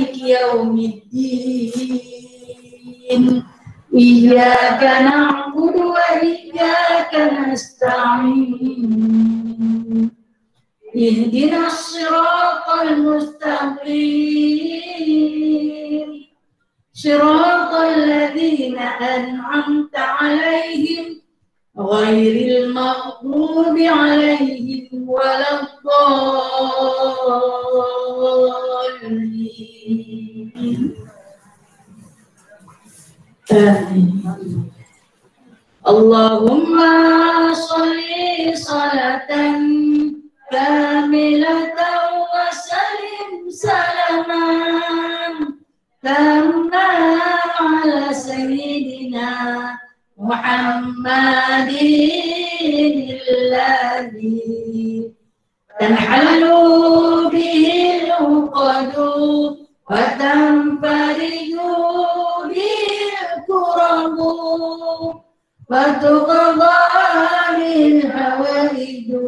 maliki yaumiddin. Iyyaka na'budu wa iyyaka nasta'in. Ihdinas siratal mustaqim. Siratal ladzina an'amta 'alaihim ghairil maghdubi 'alaihim waladdallin. Amin. Allahumma sholli salatan kamilatan wa sallim salaman tamman ala sayyidina Muhammadin alladhi tanhalu bihi al-uqadu wa tanfariju bihi al-kurabu wa tuqadha bil hawaiju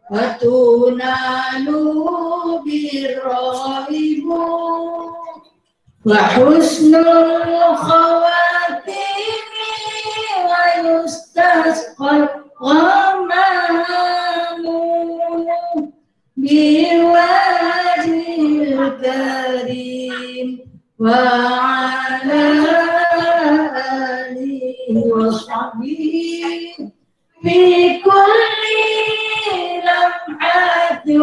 wa tunalu birraibu wa husnul khawatimi wa yustasqal ghamamu biwajhil karim wa ala alihi wa sahbihi fi kulli lamhatin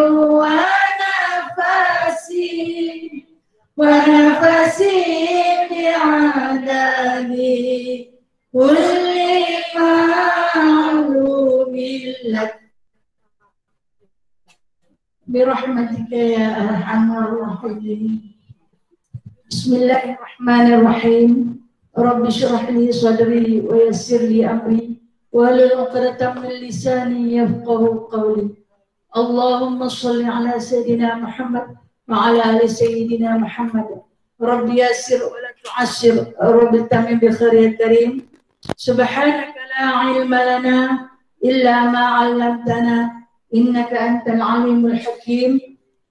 wa nafasin bi'adabi kulli ma'lumin lak birahmatika ya arhamar rahimin. Bismillahirrahmanirrahim. Rabbi shrah li sadri wa yassir li amri wahlul 'uqdatam min lisani yafqahu qawli. Allahumma shalli ala sayyidina Muhammad wa ala ali sayyidina Muhammad. Rabbi yassir wa la tu'assir, Rabbi tamim bi khairil karim. Subhanaka la ilma lana illa ma 'allamtana innaka antal alimul hakim.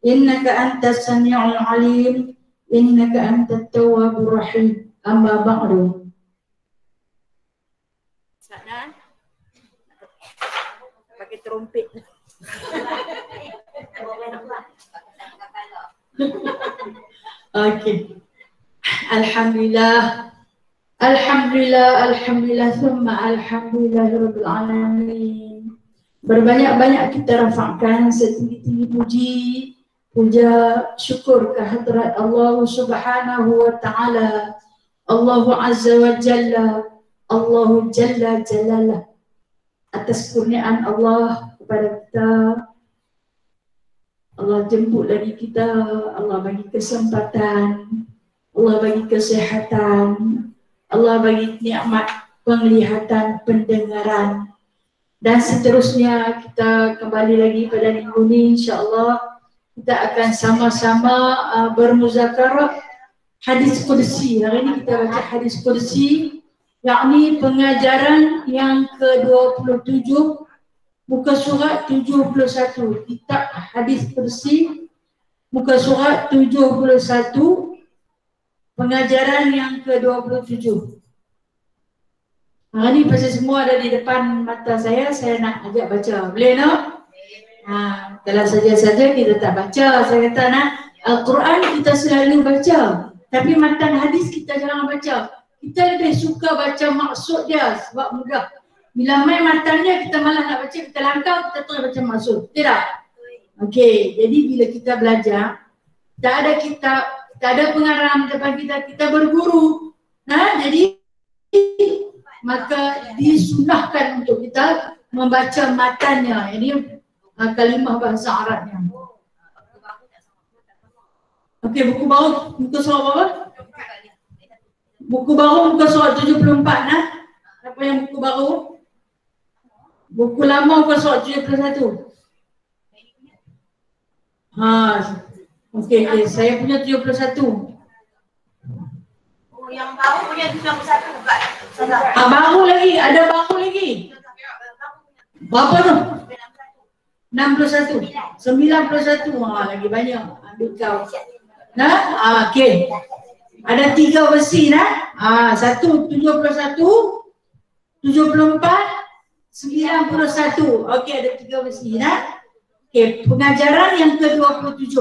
Innaka antas sami'ul alim. Innaka antat tawwabur rahim. Amma ba'du. Sana pakai trompet. Okay. Alhamdulillah. Alhamdulillah thumma alhamdulillahirabbil alamin. Berbanyak-banyak kita rafa'kan setinggi-tinggi puja syukur kehadrat Allah Subhanahu wa taala. Allah Azza wa Jalla, Allah Jalla Jalalah, atas kurniaan Allah kepada kita. Allah jemput lagi kita, Allah bagi kesempatan, Allah bagi kesehatan, Allah bagi nikmat penglihatan, pendengaran, dan seterusnya. Kita kembali lagi pada minggu ini, insyaAllah kita akan sama-sama bermuzakarah hadis qudsi. Hari ini kita baca hadis qudsi, yakni pengajaran yang ke-27, muka surat 71. Kitab hadis qudsi, muka surat 71, pengajaran yang ke-27. Hari ini pasal semua ada di depan mata saya nak ajak baca. Boleh no? Kalau saja-saja kita tak baca. Saya kata nak Al-Quran kita selalu baca, tapi matan hadis kita jarang baca. Kita lebih suka baca maksud dia sebab mudah. Bila main matannya kita malah nak baca, kita langkah, kita terus baca maksud. Tidak? Okey, jadi bila kita belajar, tak ada kitab, tak ada pengarang depan kita, kita berguru. Jadi maka disunahkan untuk kita membaca matannya. Ini kalimah bahasa Arabnya. Okey, buku baru, muka surat apa? Buku baru muka surat 74 nah. Apa yang buku baru? Buku lama muka surat 71. Okey, saya punya 71. Oh, yang baru punya 71 bukan? Baru lagi, ada baru lagi. Berapa tu? 61. 91. Lagi banyak. Ambil kau. Nah, okey. Ada 3 besi nah. Satu 71, 74, 91. Okey, ada 3 besi nah. Okey, pengajaran yang ke-27.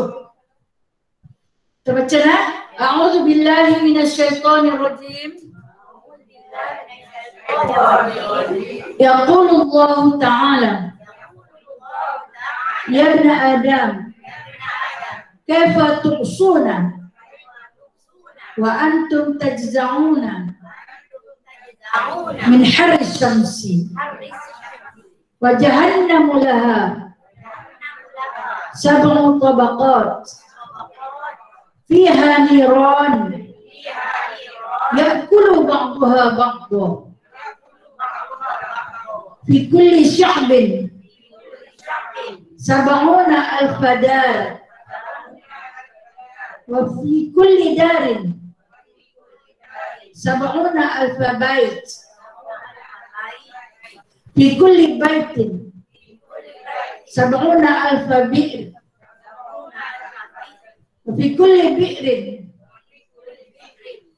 Kita baca nah. A'udzu billahi minasyaitonir rajim. Yaqulu Allah Ta'ala Ya ibn Adam kaifa tuqsuna wa antum tajza'una min harri syamsi wa jahannamu laha sab'u tabaqat fiha niran ya'kulu ba'daha ba'dha fi kulli sya'bin sab'una alfa dar wa fi kulli darin sab'una alfa bait fi kulli baitin sab'una alfa bi'r wa fi kulli bi'rin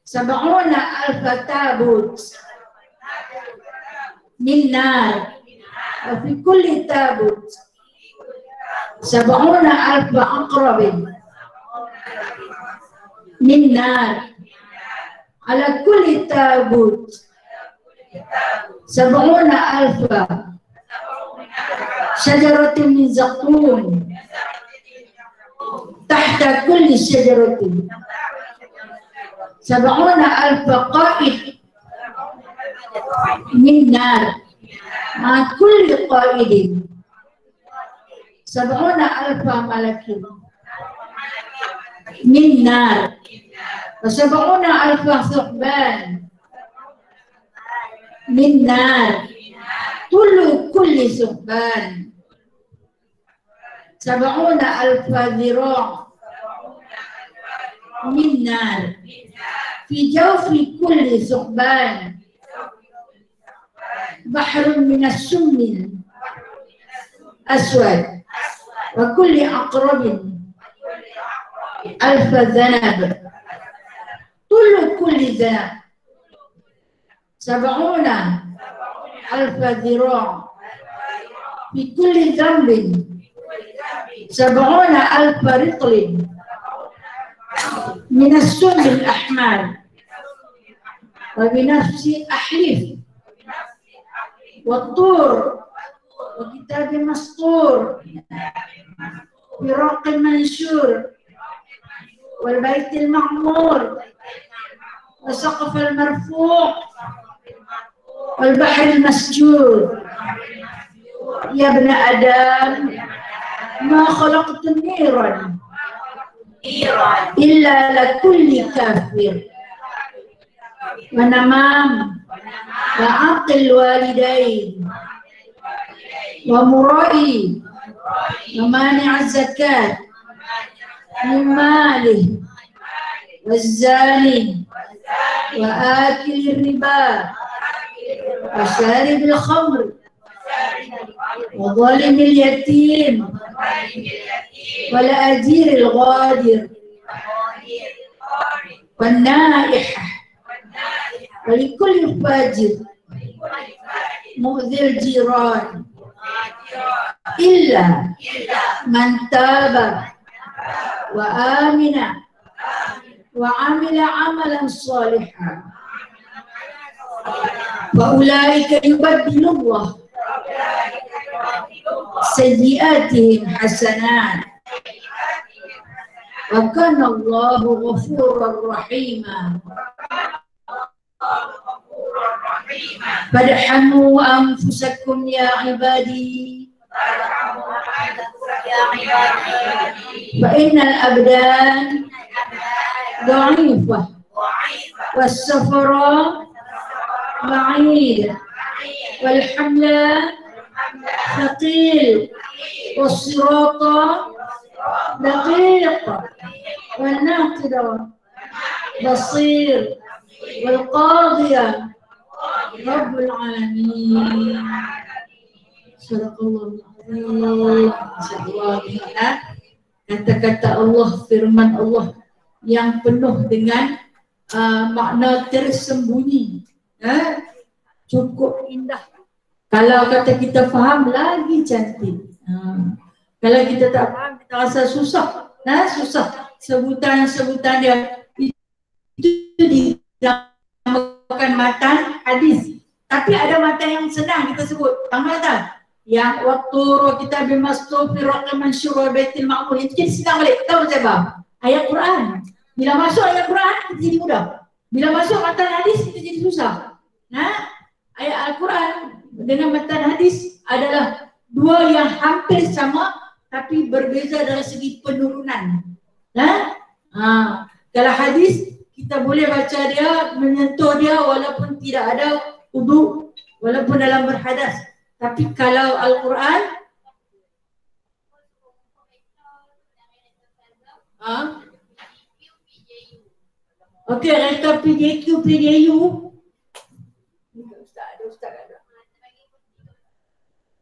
sab'una alfa tabut min nar wa fi kulli tabut sab'una alfa aqrabin min nar ala kulli tabut sab'una alfa syajaratin min zaqqum tahta kulli syajaratin sab'una alfa qa'id min nar ma kulli qa'idin sab'una alfa malakin min nar wa sab'una alfa thuqban min nar kulli thuqban sab'una alfa dhira' min nar fi jawfi kulli thuqban bahrun min as-summi aswad wa kulli aqrabin alfa dhanab kulli dhanab sab'una alfa dhira' fi kulli dhanbin sab'una alfa ritlin min as-summi al-ahmar wa binafsi ahlif wa tur wa kitabin mastur برق منشور والبيت المعمور والسقف المرفوع والبحر المسجور يا ابن آدم ما خلقت نيرا إلا لكل كافر ونمام وعقل والدين ومرائي ومانع الزكاة من ماله والزاني وآكل الربا وشارب الخمر وظالم اليتيم والأجير الغادر والنائحة ولكل فاجر مؤذي الجيران إلا من تاب وآمن وعمل عملا صالحا فأولئك يبدل الله سيئاتهم حسنات وكان الله غفورا رحيما فارحموا أنفسكم يا عبادي فإن الأبدان ضعيفة والسفر بعيد والحمل ثقيل والصراط دقيق والناقد بصير والقاضية رب العالمين. Sadaqallahul azim. Insyaallah kata-kata Allah, firman Allah yang penuh dengan makna tersembunyi. Cukup indah. Kalau kata kita faham, lagi cantik. Kalau kita tak faham, kita rasa susah. Susah. Sebutan-sebutan dia itu dinamakan matan hadis. Tapi ada matan yang senang kita sebut. Tahu tak? Yang waktu roh kita bimastu fi raqaman syura baitil ma'mur, itu jadi senang balik. Tahu siapa? Ayat Quran. Bila masuk ayat Quran, kita jadi mudah. Bila masuk matan hadis, kita jadi susah. Ayat Al-Quran dengan matan hadis adalah dua yang hampir sama tapi berbeza dari segi penurunan. Kalau hadis kita boleh baca dia, menyentuh dia walaupun tidak ada wudu, walaupun dalam berhadas. Tapi kalau Al-Quran okey, reka PJQ, PJU.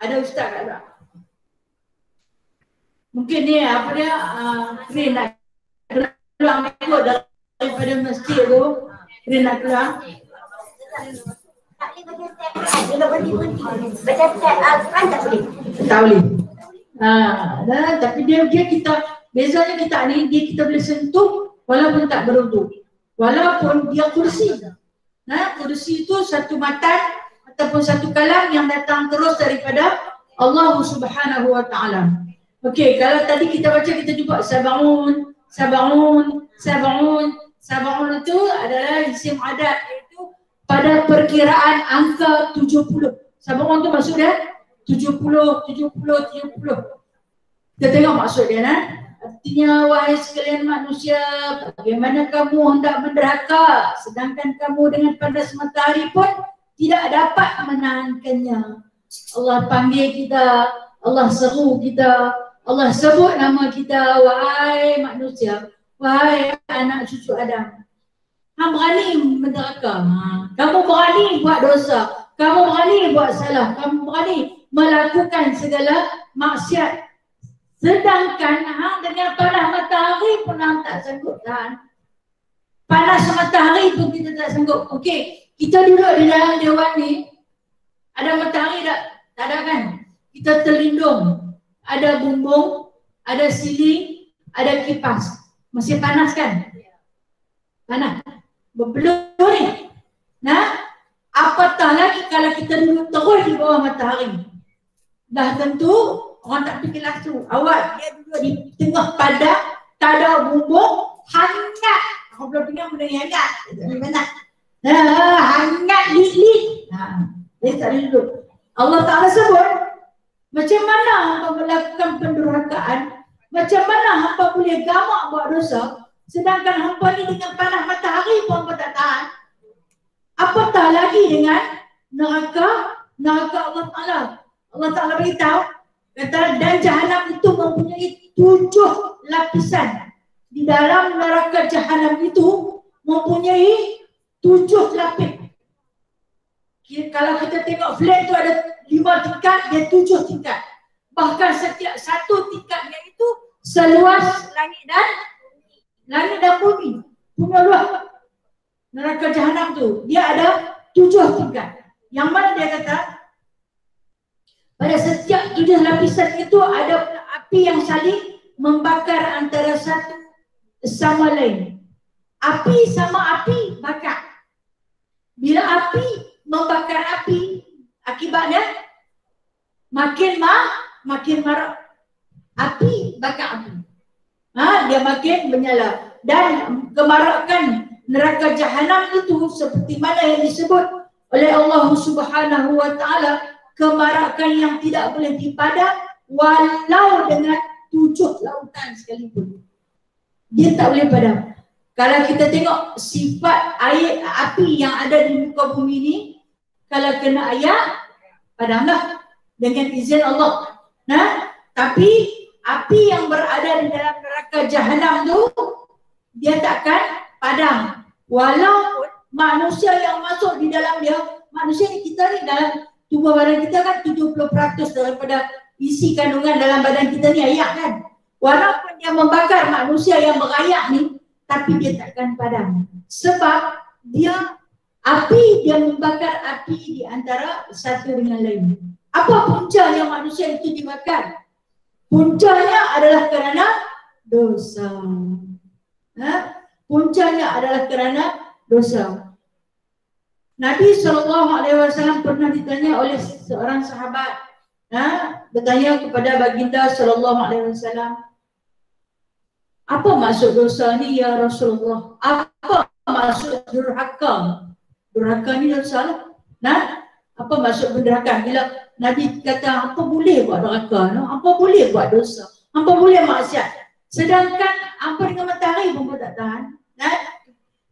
Ada ustaz ada. Mungkin ni apa dia Rin nak keluar ikut daripada masjid tu. Rin nak keluar. Tak boleh. Tapi dia kita bezanya kita ni dia kita boleh sentuh walaupun tak berwuduk. Walaupun dia kursi. Kursi itu satu matan ataupun satu kalam yang datang terus daripada Allah Subhanahu wa taala. Okey, kalau tadi kita baca kita jumpa sabaun itu adalah isim adat, iaitu pada perkiraan angka 70. Sabaun tu maksud dia 70. Kita tengok maksud dia Artinya, wahai sekalian manusia, bagaimana kamu hendak menderhaka sedangkan kamu dengan panas matahari pun tidak dapat menahankannya. Allah panggil kita, Allah seru kita, Allah sebut nama kita, wahai manusia, wahai anak cucu Adam. Kamu berani menderhaka, kamu berani buat dosa, kamu berani buat salah, kamu berani melakukan segala maksiat. Sedangkan dengan panas matahari pun tak sanggup tahan. Panas matahari pun kita tak sanggup. Okey, kita duduk di dalam dewan ni, ada matahari tak? Tak ada kan? Kita terlindung. Ada bumbung, ada siling, ada kipas. Masih panas kan? Panas. Berpeluh ni. Apatah lagi kalau kita duduk terus di bawah matahari. Dah tentu orang tak fikir langsung. Awak dia duduk di tengah padang, tak ada bumbung, hangat. Aku belum dengar benda ni hangat. Mana? Hangat lit-lit. Dia tak boleh duduk. Allah Ta'ala sebut, macam mana hamba melakukan pendurhakaan, macam mana hamba boleh gamak buat dosa, sedangkan hamba ni dengan panas matahari pun hamba tak tahan. Apatah lagi dengan neraka Allah Ta'ala. Allah Ta'ala beritahu, kata, dan jahanam itu mempunyai 7 lapisan. Di dalam neraka jahanam itu mempunyai 7 lapis. Kalau kita tengok flat tu ada 5 tingkat, dia 7 tingkat. Bahkan setiap satu tingkatnya itu seluas langit dan bumi. Punya luas. Neraka jahanam tu, dia ada 7 tingkat. Yang mana dia kata, pada setiap 7 lapisan itu ada api yang saling membakar antara satu sama lain. Api sama api bakar. Bila api membakar api, akibatnya makin marak. Api bakar api. Dia makin menyala. Dan kemarakan neraka jahanam itu seperti mana yang disebut oleh Allah Subhanahu wa taala, kemarakan yang tidak boleh dipadam walau dengan 7 lautan sekalipun. Dia tak boleh padam. Kalau kita tengok sifat air api yang ada di muka bumi ni, kalau kena air, padamlah dengan izin Allah. Tapi api yang berada di dalam neraka jahanam tu, dia takkan padam. Walaupun manusia yang masuk di dalam dia, manusia ni kita ni dalam tubuh badan kita kan 70% daripada isi kandungan dalam badan kita ni air kan. Walaupun dia membakar manusia yang berayak ni, tapi dia takkan padam. Sebab api dia membakar api di antara satu dengan lain. Apa puncanya manusia itu dibakar? Puncanya adalah kerana dosa. Puncanya adalah kerana dosa. Nabi SAW pernah ditanya oleh seorang sahabat, bertanya kepada baginda SAW, apa maksud dosa ni ya Rasulullah? Apa maksud durhaka? Durhaka ni dosa lah. Apa maksud durhaka? Bila Nabi kata, apa boleh buat durhaka? Apa boleh buat dosa? Apa boleh maksiat? Sedangkan apa dengan matahari pun tak tahan.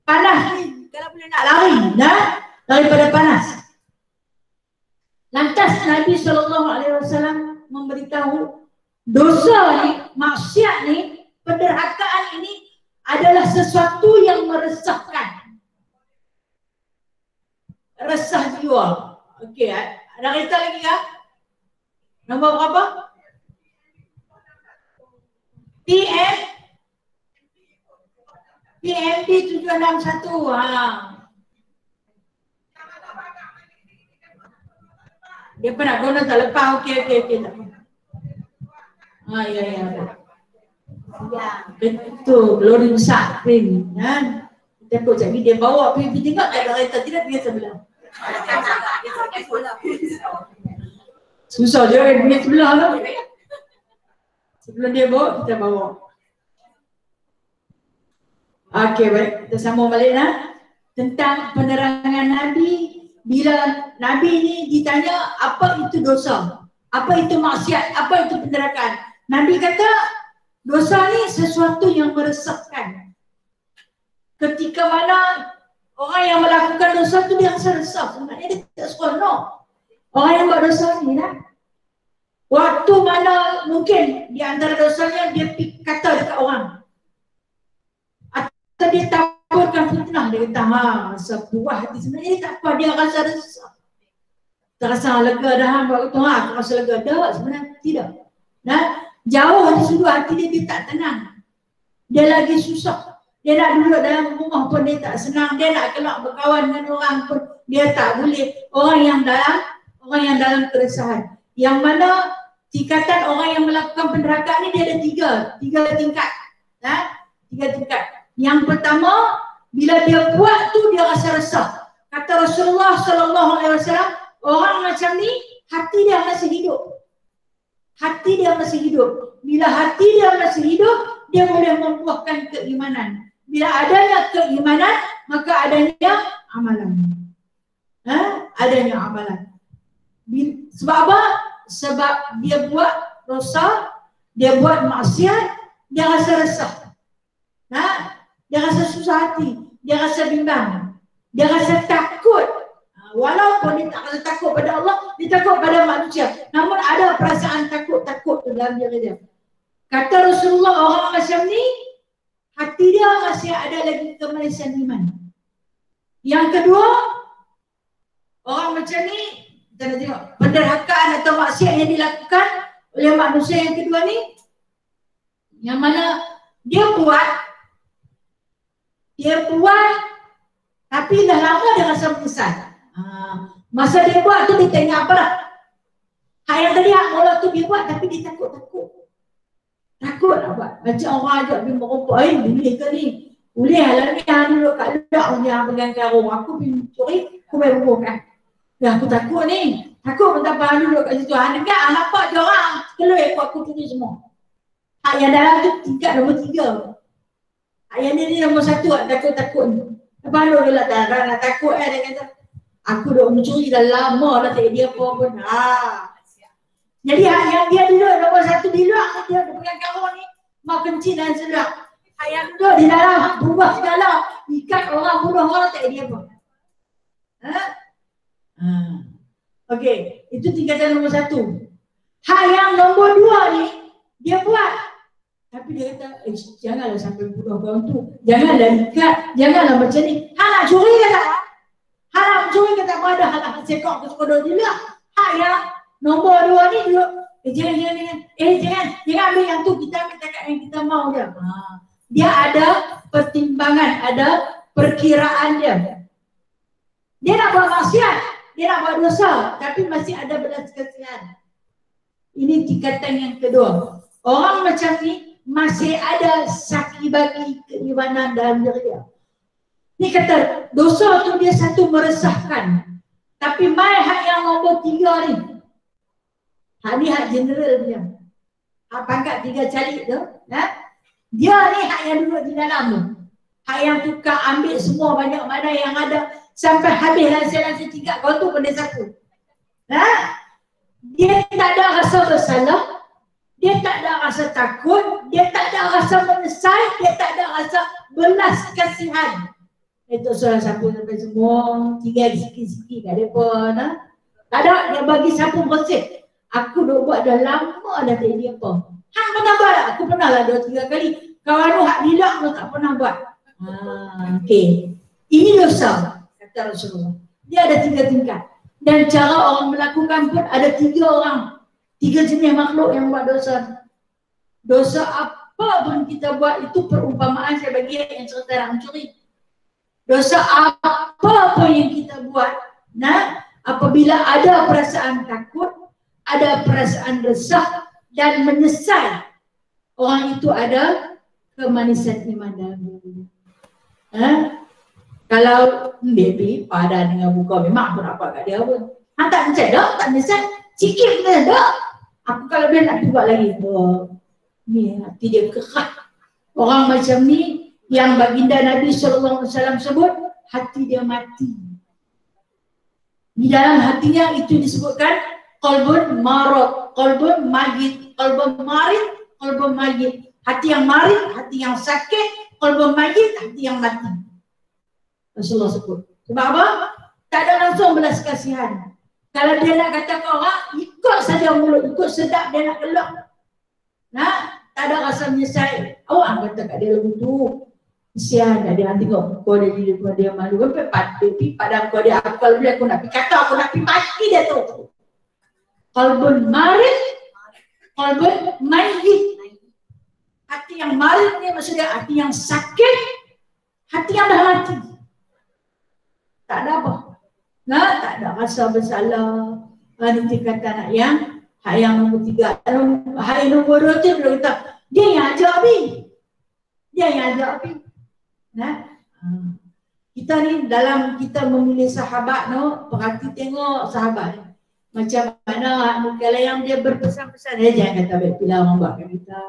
Panas ni kalau boleh nak lari daripada panas. Lantas Nabi SAW memberitahu dosa ni, maksiat ni, penderhakaan ini adalah sesuatu yang meresahkan. Resah jiwa. Okey, ada kereta lagi kah? Nombor berapa? PMD 761. Dia pernah guna tak lepas. Okey tak apa. Ya, betul. Lori besar pin kan. Takut jadi dia bawa pergi tengok tak ada kereta, tidak pergi sebelah. Susah je pergi sebelah lah. Sebelum dia bawa, kita bawa. Okey, baik. Kita sambung balik tentang penerangan Nabi. Bila Nabi ni ditanya apa itu dosa, apa itu maksiat, apa itu penerakan, Nabi kata dosa ni sesuatu yang meresahkan. Ketika mana orang yang melakukan dosa tu dia rasa resah, sebenarnya dia tak seronok. Orang yang buat dosa ni waktu mana mungkin di antara dosanya dia kata dekat orang, atau dia taburkan fitnah, dia kata rasa puas hati, sebenarnya dia tak apa, dia rasa resah. Tak rasa lega dah buat tu, aku rasa lega dah, sebenarnya tidak. Jauh di sudut hati dia tak tenang. Dia lagi susah. Dia nak duduk dalam rumah pun dia tak senang. Dia nak keluar berkawan dengan orang pun dia tak boleh. Orang yang dalam keresahan. Yang mana tingkatan orang yang melakukan penderhakaan ni dia ada tiga tingkat. Tiga tingkat. Yang pertama, bila dia buat tu dia rasa resah. Kata Rasulullah SAW, orang macam ni hati dia masih hidup. Hati dia masih hidup. Bila hati dia masih hidup, dia boleh membuahkan keimanan. Bila adanya keimanan, maka adanya amalan. Adanya amalan. Sebab apa? Sebab dia buat dosa, dia buat maksiat, dia rasa resah. Dia rasa susah hati, dia rasa bimbang, dia rasa takut. Walaupun dia tak rasa takut pada Allah, dia takut pada manusia. Namun ada perasaan takut dalam diri dia. Kata Rasulullah, orang macam ni hati dia masih ada lagi kemanisan iman. Yang kedua, orang macam ni kita nak tengok penderhakaan atau maksiat yang dilakukan oleh manusia yang kedua ni, yang mana dia buat tapi dah lama dia rasa menyesal. Masa dia buat tu dia tak ingat apa dah. Yang tadi mula tu dia buat tapi dia takut nak buat. Macam orang ajak pergi merokok, boleh ke ni? Boleh lah ni yang duduk kat luar yang pegang karung. Aku pergi curi, aku pergi merokok kan. Aku takut ni. Takut pun tak faham duduk kat situ. Dekat nampak je orang keluar ikut aku curi semua. Yang dalam tu tingkat nombor 3. Yang ni nombor 1 takut ni. Lepas tu dia nak takut dia kata. Aku dah mencuri dah lama dah tak dia apa pun. Jadi yang dia duduk nombor 1 di luar, dia pegang karung ni mau kencing dan sedap. Yang duduk di dalam berubah segala, ikat orang, bunuh orang tak dia apa. Okey, itu tingkatan nombor 1. Yang nombor 2 ni dia buat, tapi dia kata janganlah sampai bunuh orang tu, janganlah ikat, janganlah macam ni. Nak curi ke tak? Nak curi ke tak ada, nak sekok ke sekolah dia lah. Yang nombor 2 ni duduk, jangan ambil yang tu, kita ambil takat yang kita mau je. Dia ada pertimbangan, ada perkiraan dia. Dia nak buat maksiat, dia nak buat dosa, tapi masih ada belas kasihan. Ini tingkatan yang kedua. Orang macam ni masih ada saki bagi keimanan dalam diri dia. Ni kata dosa tu dia satu meresahkan. Tapi mai hak yang nombor 3 ni. Hak ni hak general dia. Hak pangkat 3 calik tu, dia ni hak yang duduk di dalam tu. Hak yang tukar ambil semua banyak mana yang ada sampai habis lansia-lansia 3 kau tu kena sapu. Dia tak ada rasa bersalah, dia tak ada rasa takut, dia tak ada rasa menyesal, dia tak ada rasa belas kasihan. Itu salah sapu sampai semua, tinggal sikit-sikit kat mereka. Tak ada, dia bagi sapu bersih. Aku dah buat dah lama dah tak jadi apa. Hang pernah buat tak? Aku pernah lah 2-3 kali. Kawan tu hak dilak tu tak pernah buat. Okey. Ini dosa, kata Rasulullah. Dia ada 3 tingkat. Dan cara orang melakukan pun ada 3 orang. 3 jenis makhluk yang buat dosa. Dosa apa pun kita buat itu perumpamaan saya bagi yang cerita nak mencuri. Dosa apa pun yang kita buat, apabila ada perasaan takut, ada perasaan resah dan menyesal, orang itu ada kemanisan iman dalam diri. Kalau baby pada dengan buka memang aku nak buat kat dia pun. Tak mencet dah, tak menyesal. Sikit pun dah. Aku kalau dia nak buat lagi. Ni hati dia kerah. Orang macam ni yang baginda Nabi SAW sebut, hati dia mati. Di dalam hatinya itu disebutkan qalbun marad, qalbun mayyit, qalbun marid, qalbun mayyit. Hati yang marid, hati yang sakit, qalbun mayyit, hati yang mati. Rasulullah sebut. Sebab apa? Tak ada langsung belas kasihan. Kalau dia nak kata ke orang, ikut saja mulut, ikut sedap dia nak kelak. Tak ada rasa menyesal. Awak kata kat dia lagu tu, kesian kat dia, tengok muka dia jadi muka dia malu. Pergi pada muka dia, akal bila aku nak pergi kata, aku nak pergi mati dia tu. Qalbun marid, qalbun mayyit. Hati yang marid ni maksudnya hati yang sakit, hati yang dah mati. Tak ada apa. Tak ada rasa bersalah. Ini tingkatan hak yang nombor 3. Hak yang nombor 2 tu dia kata, dia yang ajak Abi. Dia yang ajak Abi. Kita ni dalam kita memilih sahabat perhati tengok sahabat. Macam mana kalau yang dia berpesan-pesan, jangan kata baik pula orang buat kat kita.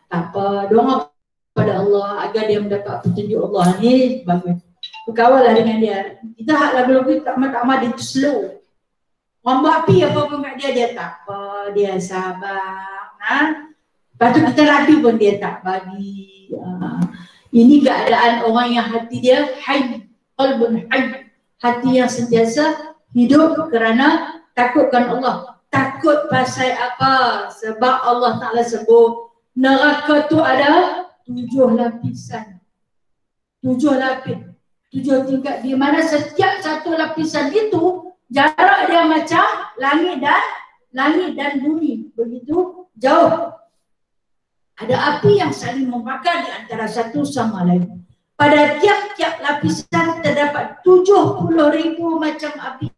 Tak apa, doa pada Allah agar dia mendapat petunjuk Allah ni bagus. Berkawalah dengan dia. Kita hak lagu-lagu tak mat dia tu slow. Orang buat api apa pun kat dia, dia tak apa, dia sabar. Lepas tu kita rapi pun dia tak bagi. Ini keadaan orang yang hati dia hayy, qalbun hayy. Hati yang sentiasa hidup kerana takutkan Allah. Takut pasal apa? Sebab Allah Ta'ala sebut neraka tu ada 7 lapisan. 7 lapis. 7 tingkat, di mana setiap satu lapisan itu jarak dia macam langit dan bumi, begitu jauh. Ada api yang saling membakar di antara satu sama lain. Pada tiap-tiap lapisan terdapat 70,000 macam api.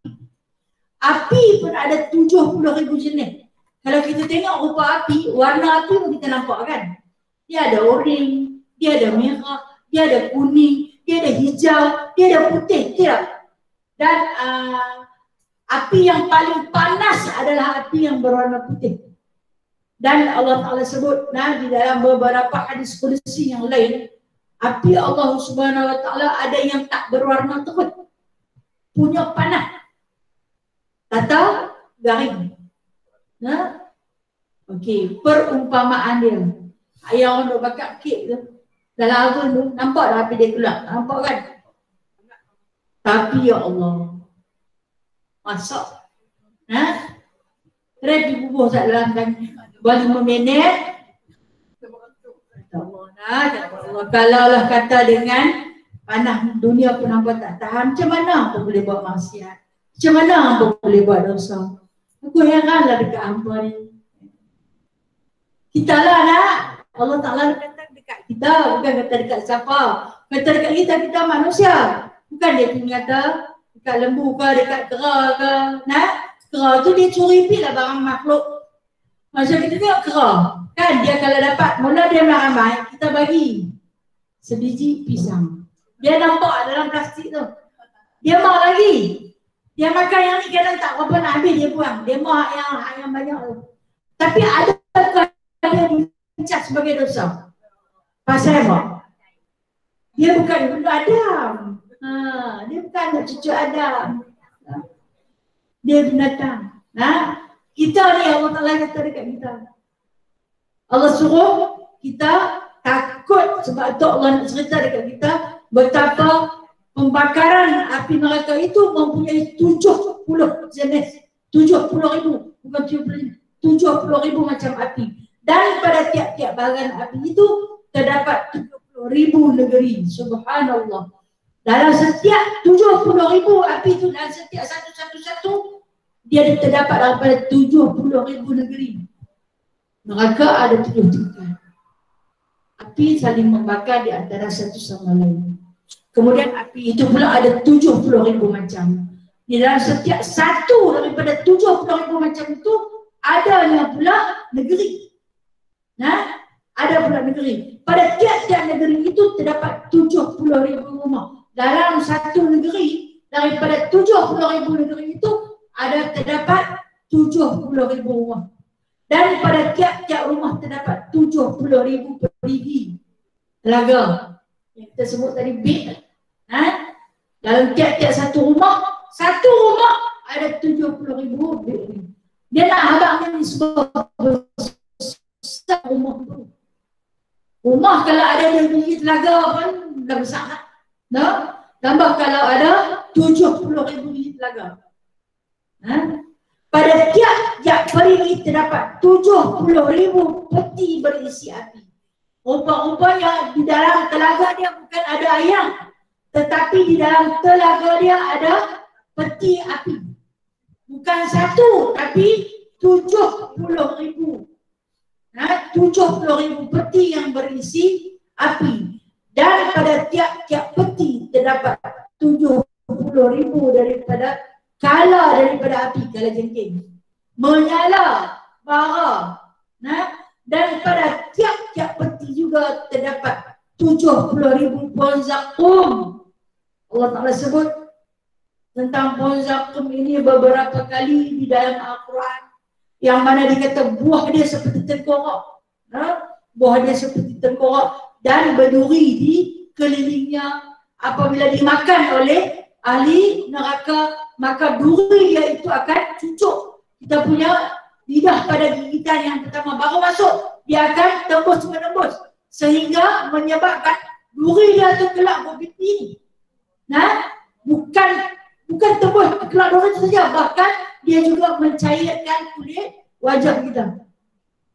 Api pun ada 70,000 jenis. Kalau kita tengok rupa api, warna api pun kita nampak kan. Dia ada oranye, dia ada merah, dia ada kuning, dia ada hijau, dia ada putih, tidak? Dan api yang paling panas adalah api yang berwarna putih. Dan Allah Ta'ala sebut di dalam beberapa hadis qudsi yang lain, api Allah Subhanahu Wa Ta'ala ada yang tak berwarna teruk, punya panas atau garing. Okey, perumpamaan dia. Ayah orang duk bakar kek tu. Dalam oven tu, nampak tak api dia keluar? Nampak kan? Tapi ya Allah, masak. Ready bubuh tak dalam kan? Buat 5 minit. Allah, kalau lah kata dengan panah dunia pun nampak tak tahan, macam mana apa boleh buat maksiat? Macam mana apa boleh buat dosa? Aku heranlah dekat hampa ni. Kita lah nak, Allah Ta'ala kata dekat dekat kita, bukan kata dekat siapa. Kata dekat kita manusia. Bukan dia punya kata dekat lembu ke, dekat kera ke. Nah, kera tu dia curi lah barang makhluk. Macam kita tengok kera. Kan dia kalau dapat, mula dia ramai, kita bagi sebiji pisang. Dia nampak dalam plastik tu. Dia mau lagi. Dia makan yang ni kadang tak apa nak habis, dia buang. Dia mau yang banyak tu. Tapi ada dia dicap sebagai dosa. Pasal apa? Dia bukan benda Adam. Dia bukan anak cucu Adam. Dia binatang. Kita ni Allah Ta'ala kata dekat kita. Allah suruh kita takut sebab tu Allah nak cerita dekat kita betapa pembakaran api neraka itu mempunyai 70 jenis. 70,000, bukan 70,000 macam api. Dan pada tiap-tiap bahagian api itu terdapat 70,000 negeri. Subhanallah. Dalam setiap 70,000 api itu, dalam setiap satu-satu dia terdapat daripada 70,000 negeri. Neraka ada 7 tingkat. Api saling membakar di antara satu sama lain. Kemudian api itu pula ada 70,000 macam. Di dalam setiap satu daripada 70,000 macam itu adanya pula negeri. Ada pula negeri. Pada tiap-tiap negeri itu terdapat 70,000 rumah. Dalam satu negeri, daripada 70,000 negeri itu terdapat 70,000 rumah. Dan pada tiap-tiap rumah terdapat 70,000 perigi telaga yang kita sebut tadi bid. Dalam tiap-tiap satu rumah ada 70,000 bid. Dia nak abangnya ni sebab besar rumah tu. Rumah kalau ada perigi telaga pun dah besar lah. Tambah kalau ada 70,000 perigi telaga. Pada tiap-tiap perigi terdapat 70,000 peti berisi api. Rupa-rupanya di dalam telaga dia bukan ada ayam, tetapi di dalam telaga dia ada peti api. Bukan satu, tapi 70,000. 70,000 peti yang berisi api. Dan pada tiap-tiap peti terdapat 70,000 daripada kala daripada api, kala jengking menyala bara. Dan pada tiap-tiap peti juga terdapat 70,000 pohon zakum. Allah Ta'ala sebut tentang pohon zakum ini beberapa kali di dalam Al-Quran, yang mana dikata buah dia seperti tengkorak. Buah dia seperti tengkorak dan berduri di kelilingnya. Apabila dimakan oleh ahli neraka, maka duri dia itu akan cucuk kita punya lidah pada gigitan yang pertama. Baru masuk, dia akan tembus-menembus sehingga menyebabkan duri dia tu kelak berbiti. Bukan tembus kelak duri itu saja, bahkan dia juga mencairkan kulit wajah kita.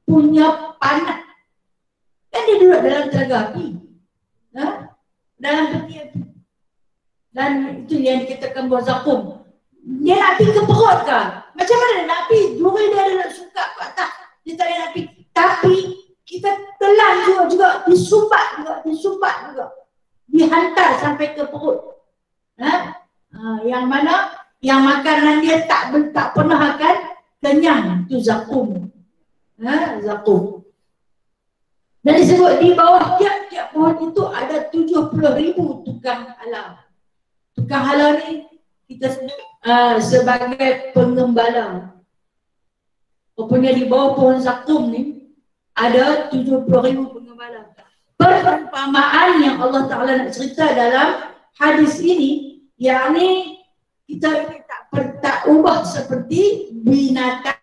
Punya panas. Kan dia duduk dalam telaga api. Dalam peti api. Dan itu yang dikatakan buah zakum. Dia nak pergi ke perut ke? Macam mana dia nak pergi? Duri dia nak suka ke atas. Dia tak ada nak pergi. Tapi kita telan juga disumbat juga. Dihantar sampai ke perut. Yang mana yang makanan dia tak pernah akan kenyang. Itu zakum. Zakum. Dan disebut di bawah tiap-tiap pohon itu ada 70,000 tukang halal. Tukang halal ni kita sebut sebagai pengembala. Rupanya di bawah pohon zakum ni ada 70,000 pengembala. Perumpamaan yang Allah Ta'ala nak cerita dalam hadis ini, yakni kita ini tak ubah seperti binatang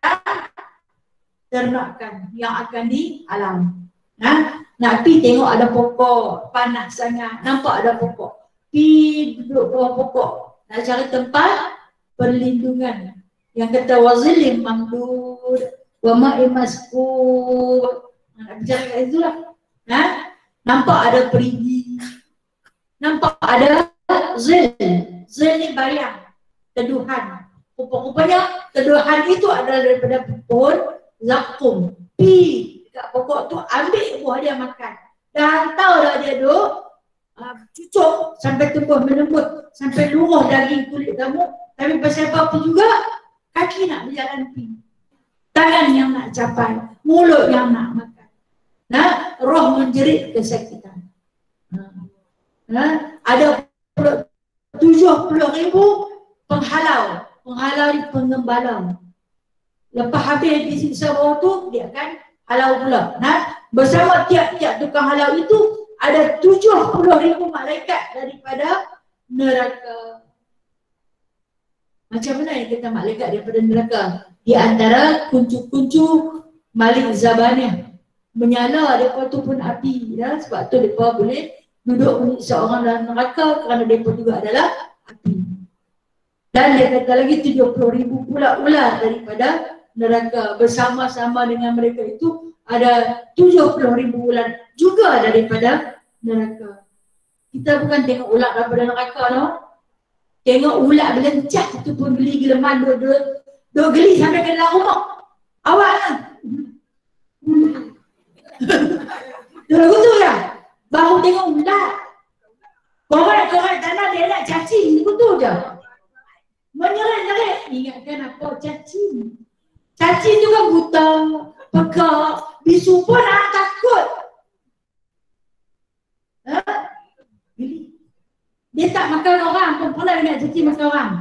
ternakan yang akan di alam. Nak pergi tengok ada pokok panas sangat, nampak ada pokok, pergi duduk bawah pokok, nak cari tempat perlindungan. Yang kata wazilin mamdud wa ma'in maskur. Nak bicara kat situ lah. Nampak ada perigi, nampak ada zil. Zil ni bayang, teduhan. Rupanya teduhan itu adalah daripada pohon zakum. Pi dekat pokok tu, ambil buah dia makan. Dah tahu dah dia duk cucuk sampai tumbuh melembut, sampai luruh daging kulit kamu. Tapi pasal apa juga, kaki nak berjalan tinggi, tangan yang nak capai, mulut yang nak makan. Nah, roh menjerit kesakitan. Ada 70,000 penghalau. Penghalau ni pengembala. Lepas habis disiksa roh tu, dia akan halau pula. Bersama tiap-tiap tukang halau itu ada 70,000 malaikat daripada neraka. Macam mana yang kita malaikat daripada neraka? Di antara kuncu-kuncu Malik Zabaniyah, menyala mereka tu pun api, ya? Sebab tu mereka boleh duduk menyiksa orang dalam neraka kerana mereka juga adalah api. Dan dia kata lagi 70,000 pula ular daripada neraka. Bersama-sama dengan mereka itu ada 70,000 ular juga daripada neraka. Kita bukan tengok ular daripada neraka, no? Tengok ular belencah itu pun geli geleman, dua geli sampai ke dalam rumah. Awak kan? Dua betul ya? Baru tengok ular. Korek-korek tanah dia nak cacing, betul je. Menyeret-nyeret. Ingatkan apa? Cacing. Cacing tu kan buta, pekak, bisu pun nak takut. Dia tak makan orang pun pernah dengar cacing makan orang.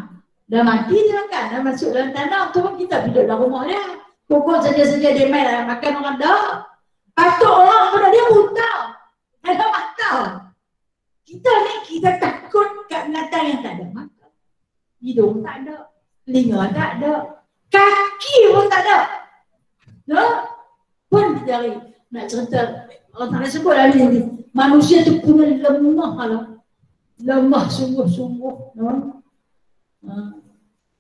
Dah mati dia makan, dah masuk dalam tanah tu pun kita duduk dalam rumah dia. Pokok saja-saja dia main dah makan orang dah. Patut orang pada dia buta. Ada mata. Kita ni kita takut kat binatang yang tak ada mata. Hidung tak ada, telinga tak ada, kaki pun tak ada. No? Pun dari nak cerita, orang tak nak sebut lah ni. Manusia tu punya lemah lah. Lemah sungguh-sungguh. No?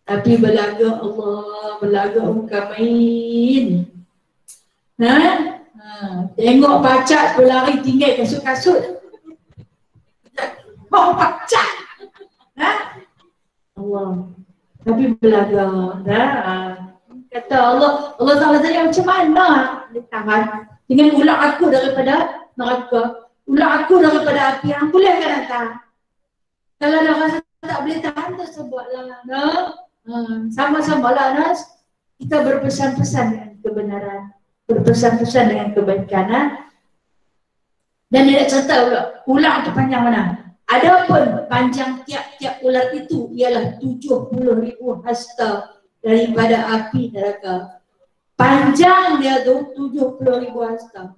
Tapi belaga Allah, belaga Ukamain. Tengok pacat berlari tinggal kasut-kasut. Mau pacat. Allah. Tapi belaga. Kata Allah Ta'ala tanya macam mana dia tahan dengan ular aku daripada neraka, ular aku daripada api, yang boleh kan tahan? Kalau dah rasa tak boleh tahan, tersebutlah. Sama-sama lah, Nas. Kita berpesan-pesan dengan kebenaran, berpesan-pesan dengan kebaikan. Dan dia nak cerita pula, ular tu panjang mana? Adapun panjang tiap-tiap ular itu ialah 70,000 hasta daripada api neraka. Panjang dia tu 70,000 hasta.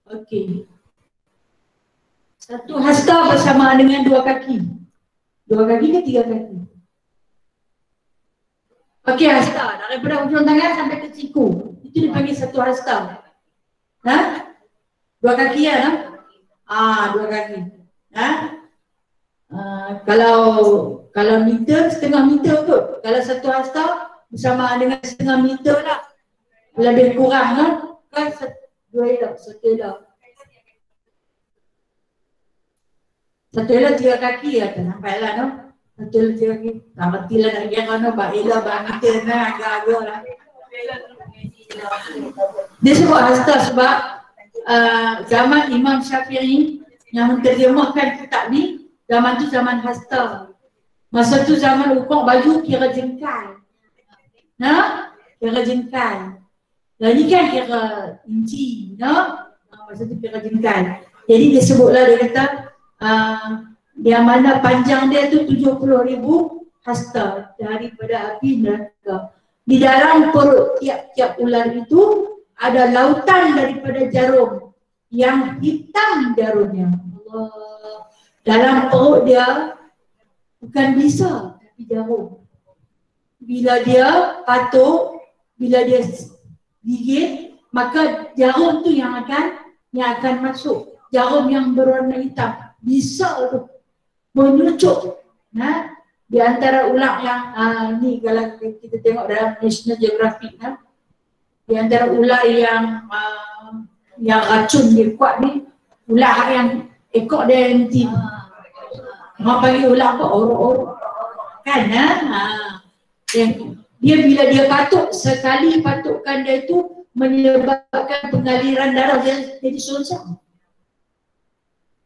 Okey. Satu hasta bersama dengan dua kaki. Dua kaki ke tiga kaki? Okey, hasta. Daripada ujung tangan sampai ke siku. Itu dipanggil satu hasta. Dua kaki ya, dua kaki. Kalau meter, setengah meter kot. Kalau satu hasta bersama dengan setengah meter lah. Lebih kurang kan dua elok, satu elok. Satu elok tiga kaki ya, tak sampai lah no. Satu elok tiga kaki. Tak mati lah nak kira no, bak elok, bak meter lah, agak-agak lah. Dia sebut hasta sebab zaman Imam Syafi'i yang menterjemahkan kitab ni, zaman tu zaman hasta. Masa tu zaman ukur baju kira jengkal. Kira jengkal. Dan ni kan kira inci. Masa tu kira jengkal. Jadi dia sebutlah, dia kata yang mana panjang dia tu 70,000 hasta daripada api neraka. Di dalam perut tiap-tiap ular itu ada lautan daripada jarum yang hitam jarumnya. Allah. Dalam perut dia bukan bisa, tapi jarum. Bila dia patuk, bila dia gigit, maka jarum tu yang akan masuk. Jarum yang berwarna hitam. Bisa tu menyucuk. Di antara ular yang ni kalau kita tengok dalam National Geographic, di antara ular yang racun dia kuat ni, ular yang ekor dia nanti orang panggil ular apa? Orok-orok kan? Dia bila dia patuk, sekali patukan dia itu menyebabkan pengaliran darah dia jadi susah.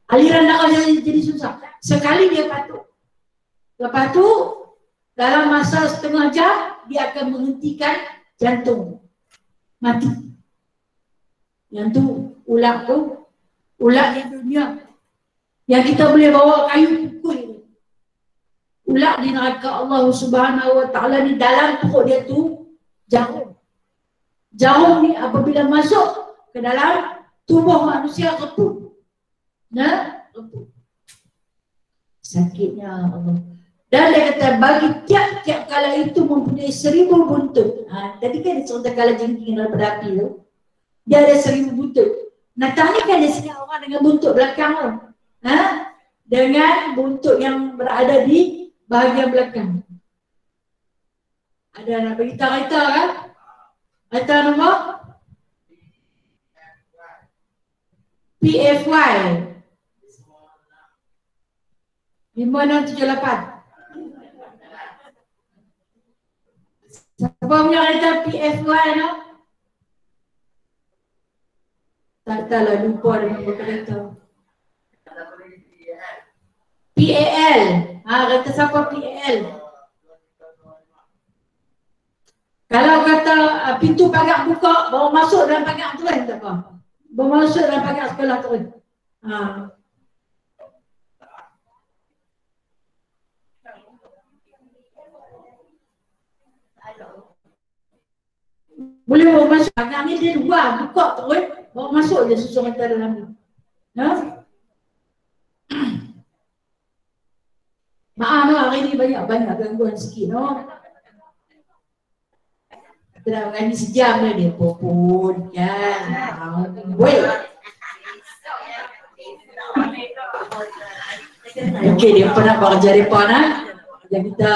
Aliran darah jadi susah. Sekali dia patuh. Lepas tu dalam masa setengah jam dia akan menghentikan jantung. Mati. Yang tu ulat di dunia. Yang kita boleh bawa kayu pukul. Ulat di neraka Allah Subhanahu Wa Taala, di dalam perut dia tu jarum. Jarum ni apabila masuk ke dalam tubuh manusia reput. Reput. Sakitnya Allah. Dan dia kata bagi tiap-tiap kala itu mempunyai 1000 buntut. Tadi kan dia cerita kala jengking dalam api tu. Dia ada 1000 buntut. Nah, tadi kan dia sedang orang dengan buntut belakang tu. Dengan buntut yang berada di bahagian belakang. Ada nak berita kan? Berita nombor PFY 5678. Siapa punya kereta PFY no? Tak lah, lupa dengan kereta. PAL. Kereta siapa PAL? Kalau kata pintu pagar buka, bawa masuk dalam pagar tu kan tak apa. Bawa masuk dalam pagar sekolah tu kan. Boleh bawa masuk. Pagar ni dia luar, buka terus, bawa masuk je susu kereta dalam ni. Maaf hari ni banyak gangguan sikit Kita dah mengaji sejam dia popon kan. Okey, dia pernah bekerja depan kerja kita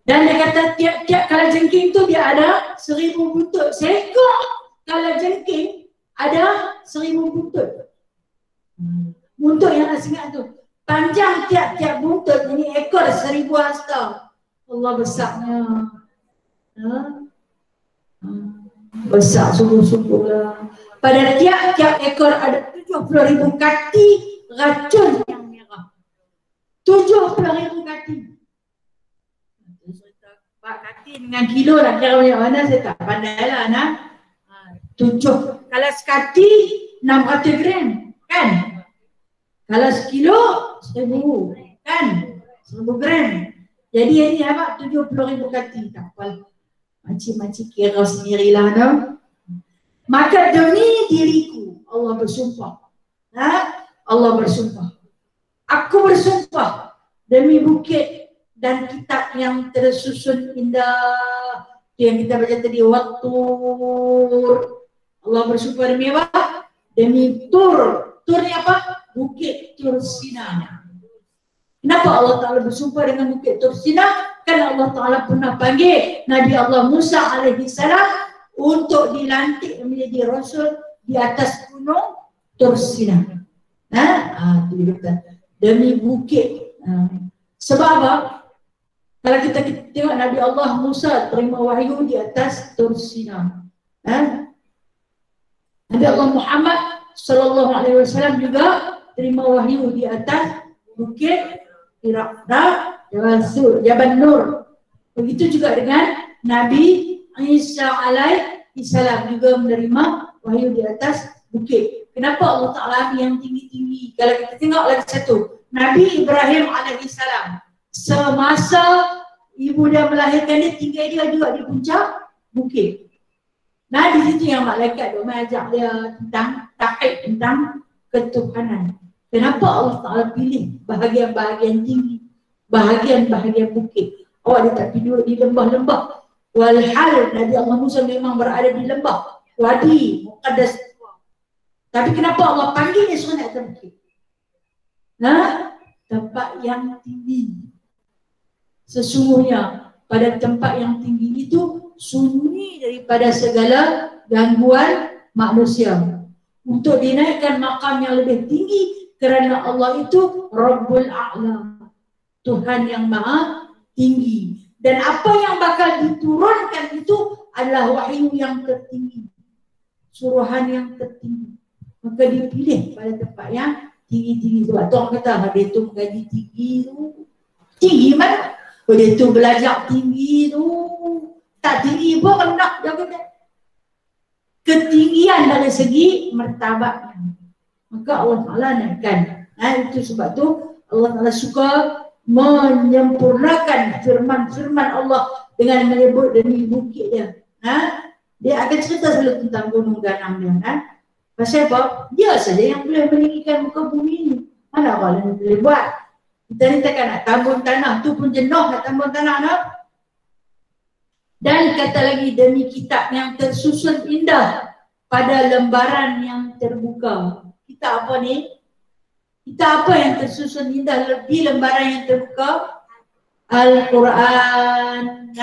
Dan dia kata tiap-tiap kalajengking tu dia ada 1000 buntut. Seekor kalajengking ada 1000 buntut. Buntut yang asingat tu. Panjang tiap-tiap buntut ini ekor 1000 hasta. Allah besarnya. Besar sungguh-sungguh lah. Pada tiap-tiap ekor ada 70,000 kaki racun yang merah. 70,000 kaki. Pak kaki dengan kilo nak kira banyak mana saya tak pandai lah nak. 7. Kalau sekati 600 gram kan? Kalau sekilo 1000 kan? 1000 gram. Jadi ini apa? 70,000 kaki. Tak apa. Makcik-makcik kira sendirilah no? Maka demi diriku Allah bersumpah. Allah bersumpah. Aku bersumpah demi bukit dan kitab yang tersusun indah yang kita baca tadi, Wattur. Allah bersumpah demi apa? Demi Tur. Tur ni apa? Bukit Tur Sina. Kenapa Allah Ta'ala bersumpah dengan bukit Tur Sina? Kan Allah Ta'ala pernah panggil Nabi Allah Musa alaihi salam untuk dilantik menjadi Rasul di atas gunung Tur Sina. Demi bukit. Sebab apa? Kalau kita tengok Nabi Allah Musa terima wahyu di atas Tur Sina. Nabi Allah Muhammad sallallahu alaihi wasallam juga terima wahyu di atas bukit Iraq, Jabal Nur. Begitu juga dengan Nabi Isa alaihi salam juga menerima wahyu di atas bukit. Kenapa Allah Ta'ala yang tinggi-tinggi? Kalau kita tengok lagi satu, Nabi Ibrahim alaihi salam semasa ibu dia melahirkan dia, tinggal dia juga di puncak bukit. Nah, di situ yang malaikat dia mengajak dia tentang tauhid, tentang ketuhanan. Kenapa Allah Ta'ala pilih bahagian-bahagian tinggi, bahagian-bahagian bukit? Awak dia tak tidur di lembah-lembah. Walhal Nabi Allah Musa memang berada di lembah, wadi, muqaddas. Tapi kenapa Allah panggil dia suruh naik ke bukit? Tempat yang tinggi. Sesungguhnya pada tempat yang tinggi itu sunyi daripada segala gangguan manusia. Untuk dinaikkan makam yang lebih tinggi kerana Allah itu Rabbul A'la, Tuhan yang maha tinggi. Dan apa yang bakal diturunkan itu adalah wahyu yang tertinggi, suruhan yang tertinggi. maka dipilih pada tempat yang tinggi-tinggi. Sebab tu orang kata dia tu gaji tinggi tu. Tinggi mana? Dia tu belajar tinggi tu. Tak tinggi pun rendah dia kata. Ketinggian dari segi martabatnya. Maka Allah Ta'ala naikkan. Itu sebab tu Allah Ta'ala suka menyempurnakan firman-firman Allah dengan menyebut demi bukit dia. Dia akan cerita selalu tentang gunung ganang dia. Pasal apa? Dia saja yang boleh meninggikan muka bumi ini. Mana orang yang boleh buat? Kita ni takkan nak tambun tanah. Tu pun jenuh nak tambun tanah. No? Dan kata lagi demi kitab yang tersusun indah pada lembaran yang terbuka. Kita apa ni? Kita apa yang tersusun indah di lembaran yang terbuka? Al-Quran.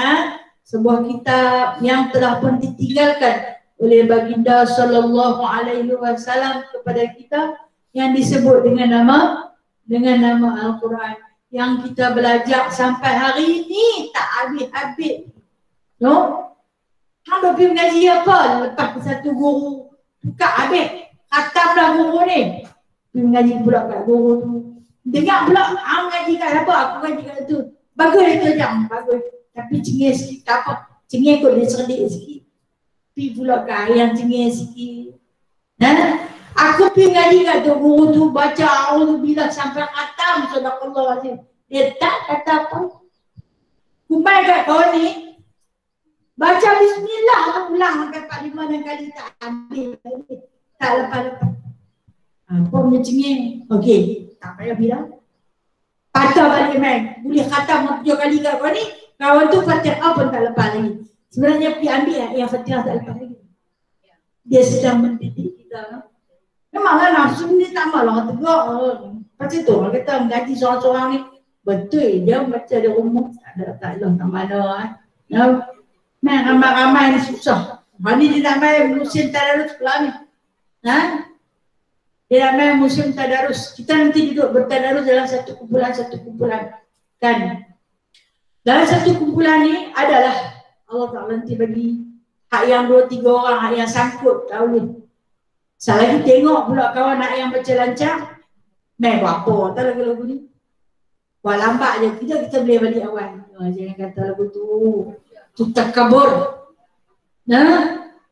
Sebuah kitab yang telah pun ditinggalkan oleh baginda sallallahu alaihi wasallam kepada kita yang disebut dengan nama Al-Quran yang kita belajar sampai hari ini tak habis-habis. No? Hang pergi mengaji apa? Lepas satu guru buka habis. Khatamlah guru ni. Pergi mengaji pula kat guru tu. Dengar pula, hang mengaji kat apa? Aku mengaji kat tu. Bagus itu jam, bagus. Tapi cengih sikit, tak apa. Cengih kot dia cerdik sikit. Pergi pula kat yang cengih sikit. Aku pergi mengaji kat tu, guru tu baca A'udzubillah sampai khatam. Sadaqallahul azim. Dia tak kata apa. Kumpai kat kau ni. Baca bismillah ulang sampai 4-5 kali tak ambil. Tak lepas-lepas. Kau punya cengih. Okey. Tak payah bilang. Patah balik main. Boleh khatam 7 kali kat kau ni. Kawan tu Fatihah pun tak lepas lagi. Sebenarnya pergi ambil yang Fatihah tak lepas lagi. Dia sedang mendidik kita. Memanglah nafsu ni tak malah orang tegak. Macam tu orang kata mengaji seorang-seorang ni. Betul dia baca di rumah. Tak mana. Main ramai-ramai ni susah. Hari ni dia nak main musim tadarus pula ni. Dia nak main musim tadarus. Kita nanti duduk bertadarus dalam satu kumpulan. Kan? Dalam satu kumpulan ni adalah Allah Ta'ala nanti bagi hak yang 2-3 orang, hak yang sangkut. Tahu ni. Saya lagi tengok pula kawan hak yang baca lancar. Main buat apa? Tak lagu-lagu ni. Buat lambat je. Kita boleh balik awal. Jangan kata lagu tu. Itu takabur.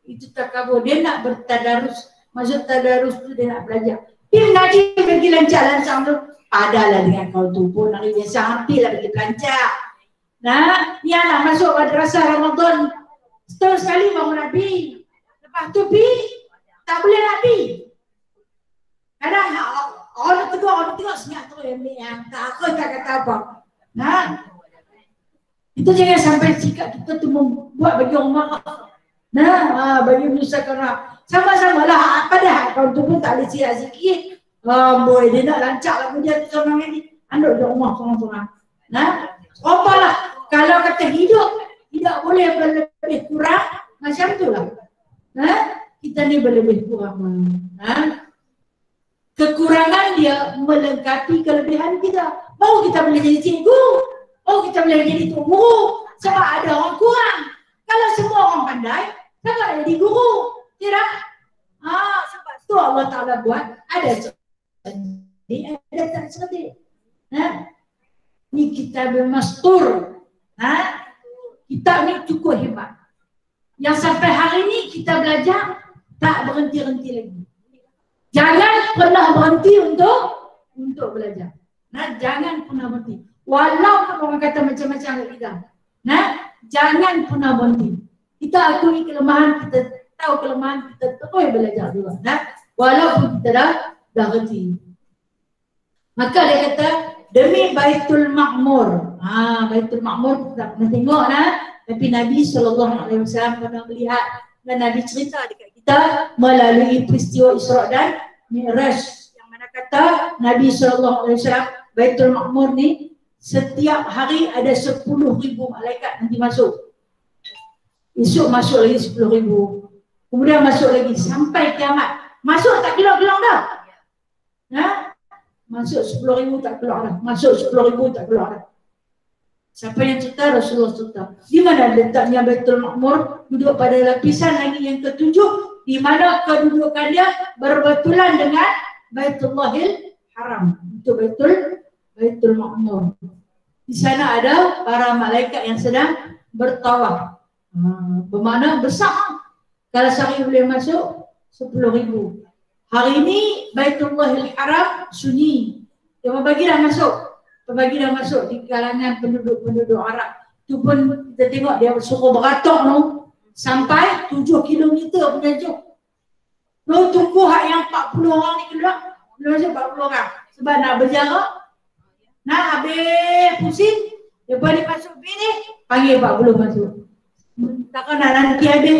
Itu takabur. Dia nak bertadarus. Maksud tadarus tu dia nak belajar. Dia mengaji bagi lancar-lancar tu. Adalah dengan kau tu pun. Hari biasa hampirlah bagi lancar. Ni anak masuk madrasah Ramadan. Setahun sekali bangun Nabi. Lepas tu pergi. Tak boleh Nabi. Kadang orang tengok senyap tu yang tak aku tak kata apa. Kita jangan sampai sikap kita tu membuat bagi orang marah. Bagi menyusahkan orang. Sama-sama lah. Padahal kawan tu pun tak boleh siap sikit. Boy, dia nak lancar lagu dia tu sama ni. Anduk di rumah seorang-seorang. Lah. Kalau kata hidup, tidak boleh berlebih kurang. Macam tu lah. Kita ni berlebih kurang. Kekurangan dia melengkapi kelebihan kita. Baru kita boleh jadi cikgu. Oh kita boleh jadi guru sebab ada orang kurang. Kalau semua orang pandai, siapa nak jadi guru? Tidak? Sebab tu Allah Ta'ala buat ada cerdik, ada tak cerdik. Ni kitab mastur. Kitab ni cukup hebat. Yang sampai hari ni kita belajar tak berhenti-henti lagi. Jangan pernah berhenti untuk belajar. Jangan pernah berhenti. Walaupun orang kata macam-macam kat kita. Jangan pernah berhenti. Kita akui kelemahan, kita tahu kelemahan, kita terus belajar juga. Walaupun kita dah berhenti. Maka dia kata, demi Baitul Ma'mur. Baitul Ma'mur kita pernah tengok tapi Nabi SAW pernah melihat dan Nabi cerita dekat kita melalui peristiwa Isra dan Mi'raj. Yang mana kata Nabi SAW Baitul Ma'mur ni setiap hari ada 10,000 malaikat nanti masuk. Esok masuk lagi 10,000. Kemudian masuk lagi sampai kiamat. Masuk tak keluar-keluar dah. Masuk 10,000 tak keluar dah. Masuk 10,000 tak keluar dah. Siapa yang cerita? Rasulullah cerita. Di mana letaknya Baitul Ma'mur? Duduk pada lapisan langit yang ke-7. di mana kedudukan dia berbetulan dengan Baitullahil Haram, itu Baitul Ma'mur. Di sana ada para malaikat yang sedang bertawaf. Bermakna besar. Kalau sehari boleh masuk 10,000. Hari ini Baitullahil Haram sunyi. Dia bagi dah masuk di kalangan penduduk Arab. Itu pun kita tengok dia suruh beratok tu sampai 7 kilometer punya jauh. Lu tunggu hak yang 40 orang ni keluar, belum masuk 40 orang. Sebab nak berjarak, nak habis pusing, lepas ni masuk ni, panggil 40 masuk. Takkan nak nanti habis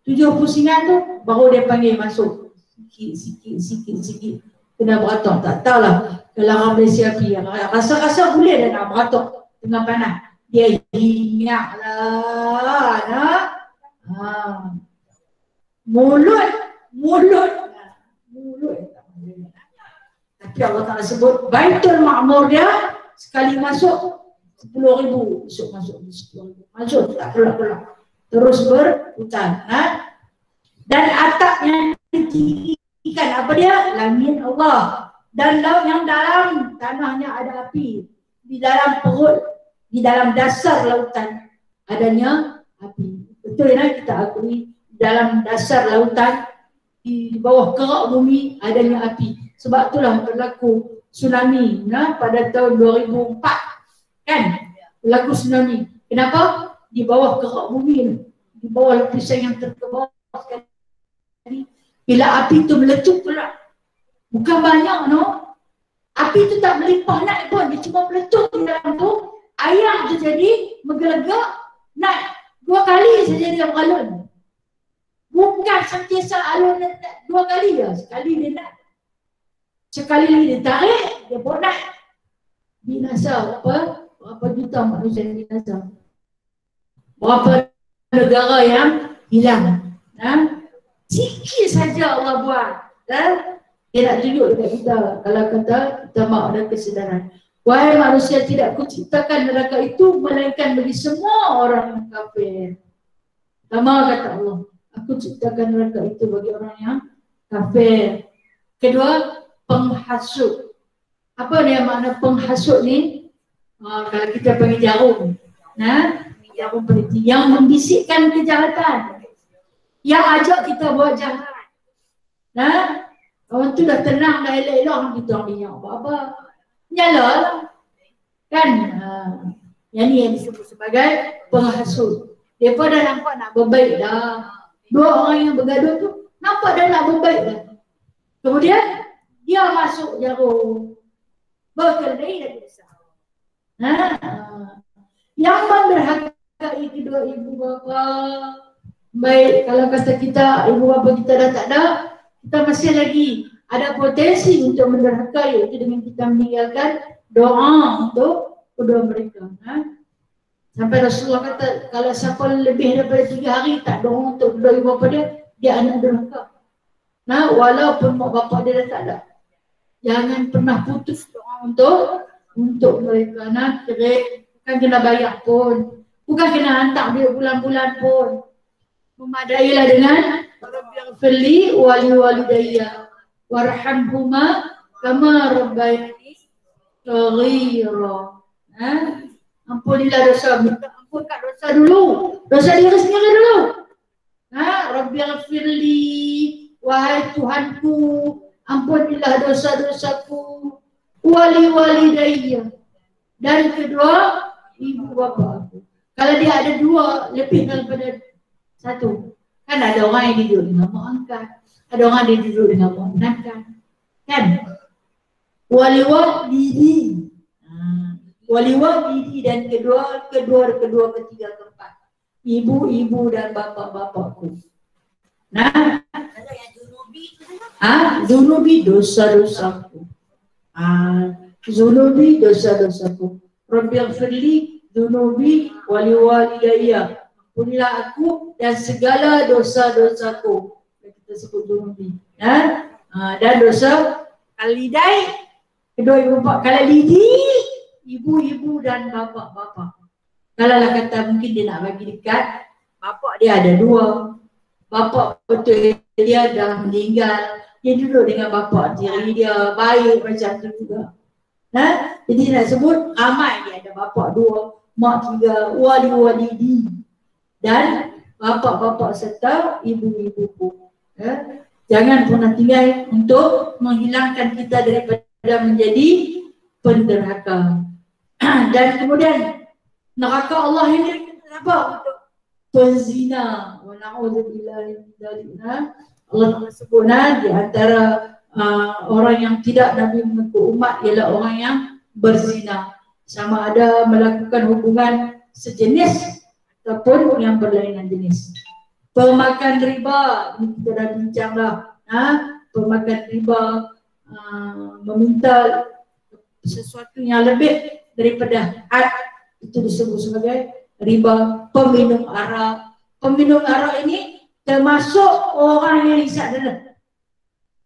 7 pusingan tu, baru dia panggil masuk. Sikit. Kena beratok, tak tahulah. Kalau orang Malaysia pergi, rasa-rasa boleh dah nak beratok tengah panas. Dia ingatlah, nak. Mulut. Tapi Allah Ta'ala sebut Baitul Ma'mur dia sekali masuk 10,000 masuk 10,000. Masuk tak keluar. Terus berputar. Dan atapnya ditinggikan apa dia? Langit Allah. Dan laut yang dalam tanahnya ada api. Di dalam perut, di dalam dasar lautan adanya api. Betul ya, kita akui dalam dasar lautan di bawah kerak bumi adanya api. Sebab itulah berlaku tsunami pada tahun 2004 kan, berlaku tsunami. Kenapa? Di bawah kerak bumi, di bawah lapisan yang terkebal sekali. Bila api itu meletup pula, bukan banyak api itu tak melimpah naik pun, dia cuma meletup di dalam tu, air tu jadi menggelegak naik 2 kali saja dia beralun. Bukan sentiasa alun 2 kali ya, sekali dia naik. Sekali lagi dia tarik, dia pun naik. Binasa berapa juta manusia yang binasa. Berapa negara yang hilang. Sikit saja Allah buat. Dia nak tunjuk dekat kita. Kalau kata kita mahu ada kesedaran. Wahai manusia, tidak kuciptakan neraka itu melainkan bagi semua orang yang kafir. Pertama kata Allah, aku ciptakan neraka itu bagi orang yang kafir. Kedua, penghasut. Apa dia makna penghasut ni? Kalau kita panggil jarum. Jarum peniti yang membisikkan kejahatan. Yang ajak kita buat jahat. Orang tu dah tenang, dah elok-elok, kita minyak apa-apa. Nyala lah. Kan? Yang ni yang disebut sebagai penghasut. Mereka dah nampak nak berbaik dah. 2 orang yang bergaduh tu nampak dah nak berbaik dah. Kemudian dia masuk jarum. Berkelahi lagi besar. Yang menderhakai kedua ibu bapa. Baik, kalau kata kita ibu bapa kita dah tak ada, kita masih lagi ada potensi untuk menderhaka, iaitu dengan kita meninggalkan doa untuk kedua mereka. Sampai Rasulullah kata, kalau siapa lebih daripada 3 hari tak doa untuk kedua ibu bapa dia anak derhaka. Walaupun mak bapak dia dah tak ada, jangan pernah putus doa untuk mereka. Bukan kena bayar pun, bukan kena hantar dia bulan-bulan pun. Memadailah dengan Rabbighfirli wali walidayya warhamhuma kama rabbayani shaghira. Ampunilah dosa, minta ampun kat dosa dulu, dosa diri sendiri dulu. Rabbighfirli, wahai Tuhanku, ampunilah dosa-dosaku, wali walidayya, dan kedua ibu bapa aku. Kalau dia ada 2 lebih daripada 1, kan ada orang yang duduk dengan mak angkat, ada orang yang duduk dengan mak menangkan, kan? Wali walidi, dan kedua, ketiga, keempat, ibu dan bapa-bapakku. Zunubi dosa-dosaku. Zunubi dosa-dosaku. Rabbighfirli zunubi wali walidayya. Ampunilah aku dan segala dosa-dosaku. Kita sebut zunubi. Dan dosa kalidai, kedua ibu bapa. Kalau lidi, ibu-ibu dan bapa-bapa. Kalau lah kata mungkin dia nak bagi dekat, bapa dia ada 2. Bapa betul dia dah meninggal, dia duduk dengan bapa tiri dia, baik macam tu juga. Jadi nak sebut ramai dia ada bapa dua, mak tiga, wali-wali dan bapa-bapa serta ibu-ibu. Jangan pernah tinggal untuk menghilangkan kita daripada menjadi penderhaka. Dan kemudian neraka Allah ini kenapa? Untuk penzina. Wa na'udzubillahi min dzalik. Allah sebut di antara orang yang tidak Nabi mengutuk umat ialah orang yang berzina, sama ada melakukan hubungan sejenis ataupun yang berlainan jenis. Pemakan riba, ini kita dah bincang dah. Pemakan riba, meminta sesuatu yang lebih daripada had, itu disebut sebagai riba. Peminum arak, peminum arak ini termasuk orang yang hisap dada.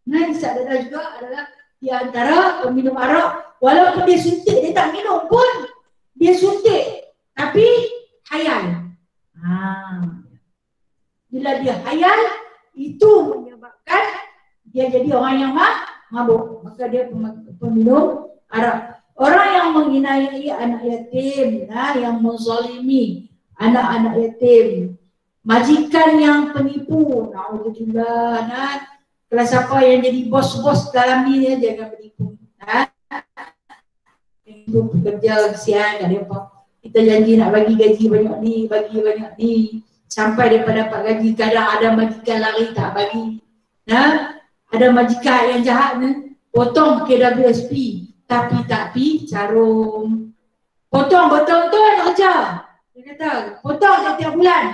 Hisap dada juga adalah di antara peminum arak. Walaupun dia suntik, dia tak minum pun, dia suntik, tapi hayal. Bila dia hayal, itu menyebabkan dia jadi orang yang mabuk. Maka dia peminum arak. Orang yang menginai anak yatim, yang menzalimi anak-anak yatim, majikan yang penipu, na'udzubillah, kalau siapa yang jadi bos-bos dalam ni, jangan penipu. Itu pekerja kesian, tak ada apa. Kita janji nak bagi gaji banyak ni, bagi banyak ni, sampai daripada dapat gaji, kadang ada majikan lari tak bagi. Ada majikan yang jahat ni, potong KWSP, tapi tak pi carum. Potong betul-betul nak kerja. Dia kata, potong setiap bulan.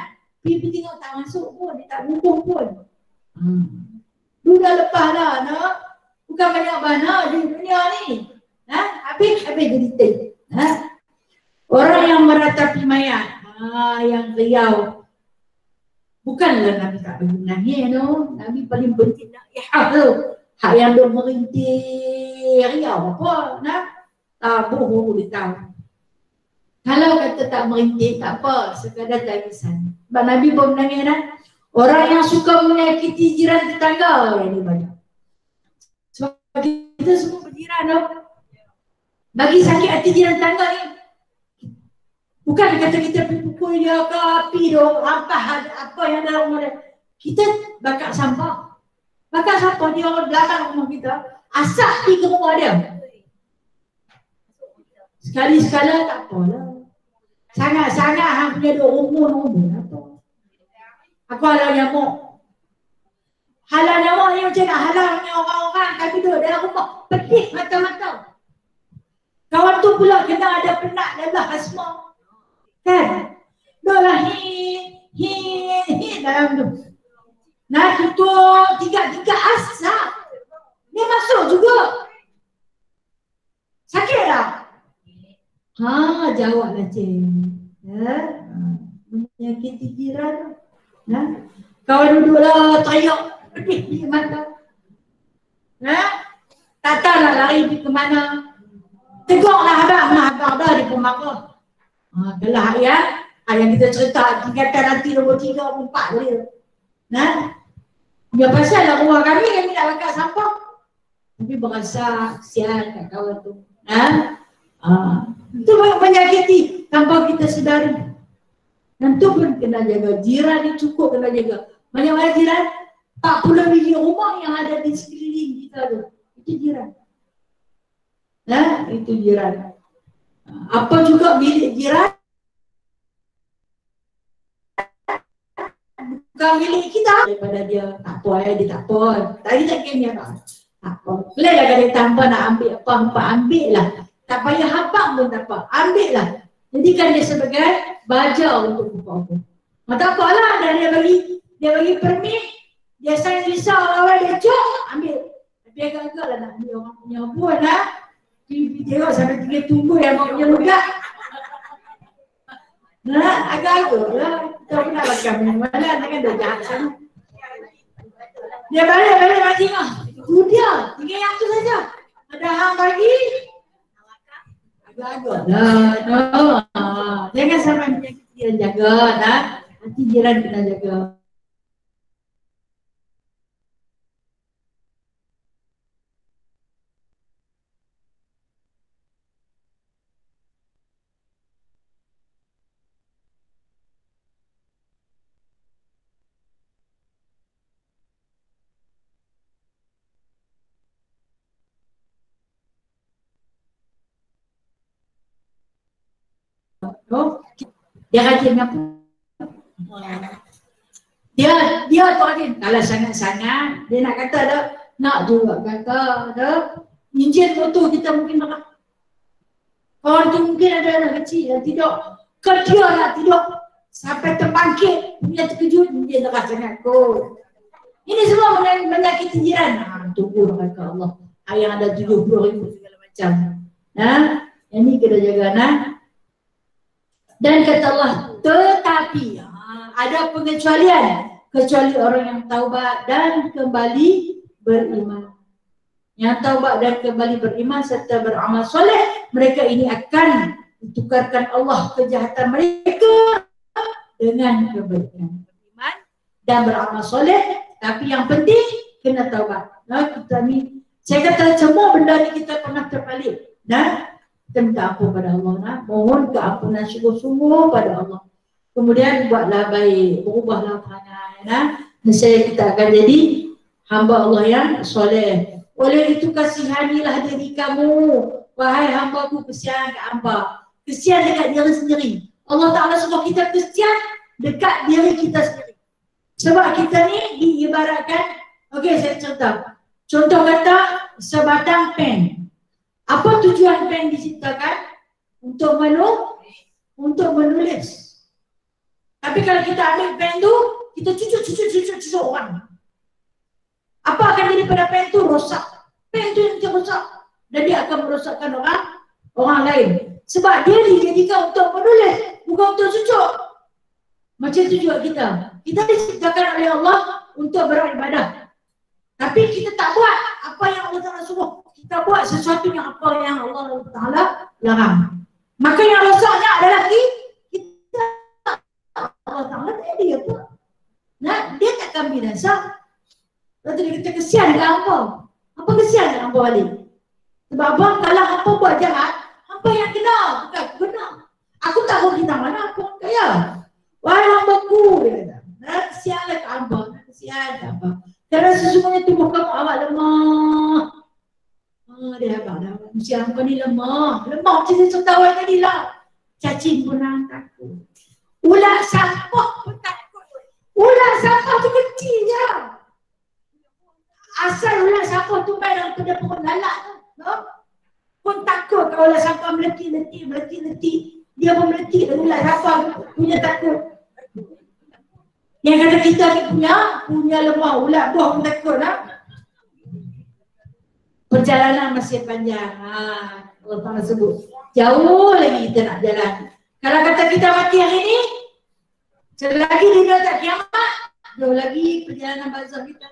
Pergi tengok tak masuk pun, dia tak bubuh pun. Lu dah lepas dah, bukan banyak mana di dunia ni. Habis jadi tek. Orang yang meratapi mayat, yang riau. Bukanlah Nabi tak bagi nangis, Nabi paling benci naihah tu. Hak yang duk merintih riau apa, tabuh dia tahu. Kalau kata tak merintih, tak apa, sekadar tangisan. Sebab Nabi pun menangis orang yang suka menyakiti jiran tetangga yang banyak. Sebab kita semua berjiran bagi sakit hati jiran tetangga ni. Bukan kata kita pukul dia ke api apa yang dalam rumah dia. Kita bakar sampah. Bakar sampah dia orang belakang rumah kita, asap pergi ke rumah dia. Sekali-sekala tak apalah. Sangat-sangat hang punya duk umur apa. Aku halau nyamuk. Halau nyamuk ni macam nak halaunya orang-orang kan duduk dalam rumah. Pedih mata-mata. Kawan tu pula kena ada penat dalam asma. Kan? Duduklah hi dalam tu. Tutup tiga asap. Dia masuk juga. Sakit tak? Jawablah cik. Menyakiti jiran. Kau duduklah tayak. Pedih mata. Tak tahu nak lari pergi ke mana. Tegurlah abang dah di pemakah. Adalah yang kita cerita tingkatan nanti nombor 3, 4 dia. Dia pasal lah rumah kami nak bakar sampah. Tapi berasa kesian kat kawan tu. Itu menyakiti tanpa kita sedari. Dan tu pun kena jaga. Jiran ni cukup kena jaga. Banyak-banyak jiran, 40 biji rumah yang ada di sekeliling kita tu. Itu jiran. Itu jiran. Apa juga milik jiran, bukan milik kita. Daripada dia tak apa, dia tak apa. Tadi tak kena tak apa. Boleh lah kalau tanpa nak ambil apa, ambil lah. Tak payah habang pun tak apa, ambil lah. Jadikan dia sebagai baja untuk buka-buka. Tak apalah, dia bagi permit, dia sign visa awal dia cok, ambil. Tapi agak-agak lah nak ambil orang punya pun Pergi tengok sampai 3 tunggu yang mau punya ludak. Agak-agak lah. Kita pun nak bakar mana, kan dah jahat sana. Dia balik macam itu dia, tinggal yang tu saja. Ada hang bagi. Agak-agak lah. Jangan sampai menyakiti jiran, jaga. Nanti jiran kena jaga. Oh, dia rajin apa? Dia tu rajin. Kalau sangat-sangat dia nak kata dah, nak juga kata dah. Injil motor kita mungkin marah. Orang tu mungkin ada anak kecil yang tidur. Kerja nak tidur sampai terbangkit, dia terkejut, dia dah sangat kot. Ini semua menyakiti jiran. Tunggu kata Allah. Yang ada 70,000 segala macam. Yang ni kena jaga nak. Dan kata Allah, tetapi ada pengecualian, kecuali orang yang taubat dan kembali beriman. Yang taubat dan kembali beriman serta beramal soleh, mereka ini akan ditukarkan Allah kejahatan mereka dengan kebaikan. Beriman dan beramal soleh, tapi yang penting kena taubat. Kita ni, saya kata semua benda ni kita pernah terpalit. Kita minta ampun pada Allah. Mohon keampunan sungguh-sungguh pada Allah. Kemudian buatlah baik, berubahlah perangai. Nescaya kita akan jadi hamba Allah yang soleh. Oleh itu kasihanilah diri kamu, wahai hamba-Ku, kesian kat hamba. Kesian dekat diri sendiri. Allah Ta'ala suruh kita kesian dekat diri kita sendiri. Sebab kita ni diibaratkan, okey saya cerita. Contoh kata sebatang pen. Apa tujuan pen diciptakan? Untuk menulis. Tapi kalau kita ambil pen tu, kita cucuk orang. Apa akan jadi pada pen tu? Rosak. Pen tu yang rosak. Dan dia akan merosakkan orang lain. Sebab dia dijadikan untuk menulis, bukan untuk cucuk. Macam tu juga kita. Kita diciptakan oleh Allah untuk beribadah. Tapi kita tak buat apa yang Allah Ta'ala suruh. Kita buat sesuatu yang apa yang Allah Ta'ala larang. Maka yang rosaknya adalah kita. Allah Ta'ala tak ada apa. Dia takkan binasa. Lalu kita kesian ke hampa. Apa kesian ke hampa balik? Sebab abang kalau hampa buat jahat, hampa yang kena, bukan aku kena. Aku tak tahu kita mana, aku orang kaya. Wahai hamba-Ku, dia kata. Kesianlah ke hampa, kesian ke hampa. Kerana sesungguhnya tubuh kamu awak lemah. Dia abang dah. Mesti hampa ni lemah. Lemah macam saya cerita awal tadi lah. Cacing pun takut. Ulat sampah pun takut. Ulat sampah tu kecil je. Asal ulat sampah tu main dalam pada pohon lalak tu, pun takut kalau ulat sampah meletik. Dia pun meletik dan ulat sampah punya takut. Yang kata kita ni punya lemah, ulat buah pun takut lah. Perjalanan masih panjang. Allah Ta'ala sebut. Jauh lagi kita nak jalan. Kalau kata kita mati hari ni, selagi dunia tak kiamat, jauh lagi perjalanan barzakh kita.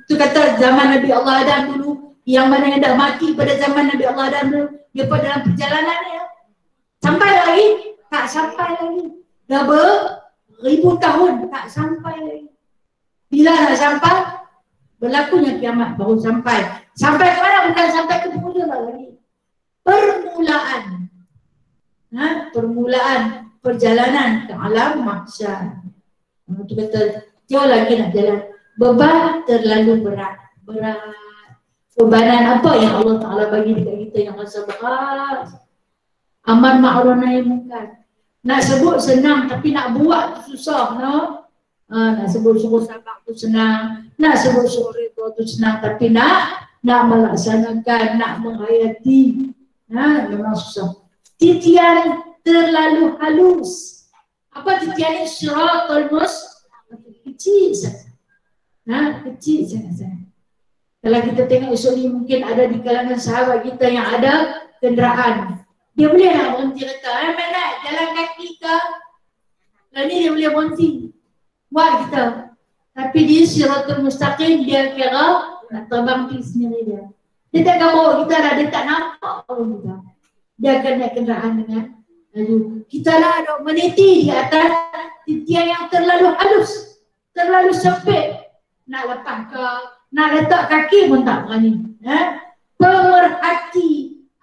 Itu kata zaman Nabi Allah Adam dulu, yang mana yang dah mati pada zaman Nabi Allah Adam dulu, dia pada dalam perjalanan dia. Sampai lagi? Tak sampai lagi. Dah beribu tahun tak sampai lagi. Bila nak sampai? Berlakunya kiamat baru sampai. Sampai ke mana? Bukan sampai ke penghujung lagi. Permulaan. Permulaan perjalanan ke alam mahsyar. Itu kata jauh lagi nak jalan. Beban terlalu berat. Bebanan apa yang Allah Ta'ala bagi dekat kita yang rasa berat? Amar ma'ruf nahi munkar. Nak sebut senang tapi nak buat tu susah, nak sebut suruh sabar tu senang, nak sebut suruh reda tu senang, tapi nak melaksanakan, nak menghayati, memang susah. Titian terlalu halus. Apa titian ini? Syiratul mustaqim. Kecil saja. Kecil sangat-sangat. Kalau kita tengok esok ni mungkin ada di kalangan sahabat kita yang ada kenderaan. Dia boleh nak berhenti kereta. Nak jalan kaki ke? Kalau ni dia boleh berhenti. Buat kita. Tapi dia Syiratul Mustaqim, dia kira nak terbang pergi sendiri dia. Dia takkan bawa kita dah, dia tak nampak bawa kita. Dia akan naik kenderaan dengan laju. Kita lah ada meniti di atas titian yang terlalu halus, terlalu sempit. Nak lepas ke, nak letak kaki pun tak berani. Pemerhati,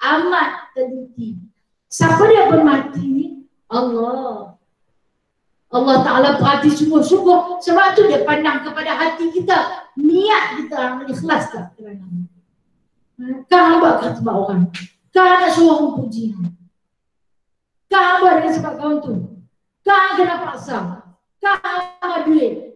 amat teliti. Siapa dia pemerhati ni? Allah. Allah Ta'ala perhati sungguh-sungguh. Sebab tu dia pandang kepada hati kita. Niat kita ikhlas tak kerana. Kan nak buat sebab orang. Kan nak suruh orang puji. Kau buat dengan sebab kawan tu. Kau kena paksa. Kau ada duit.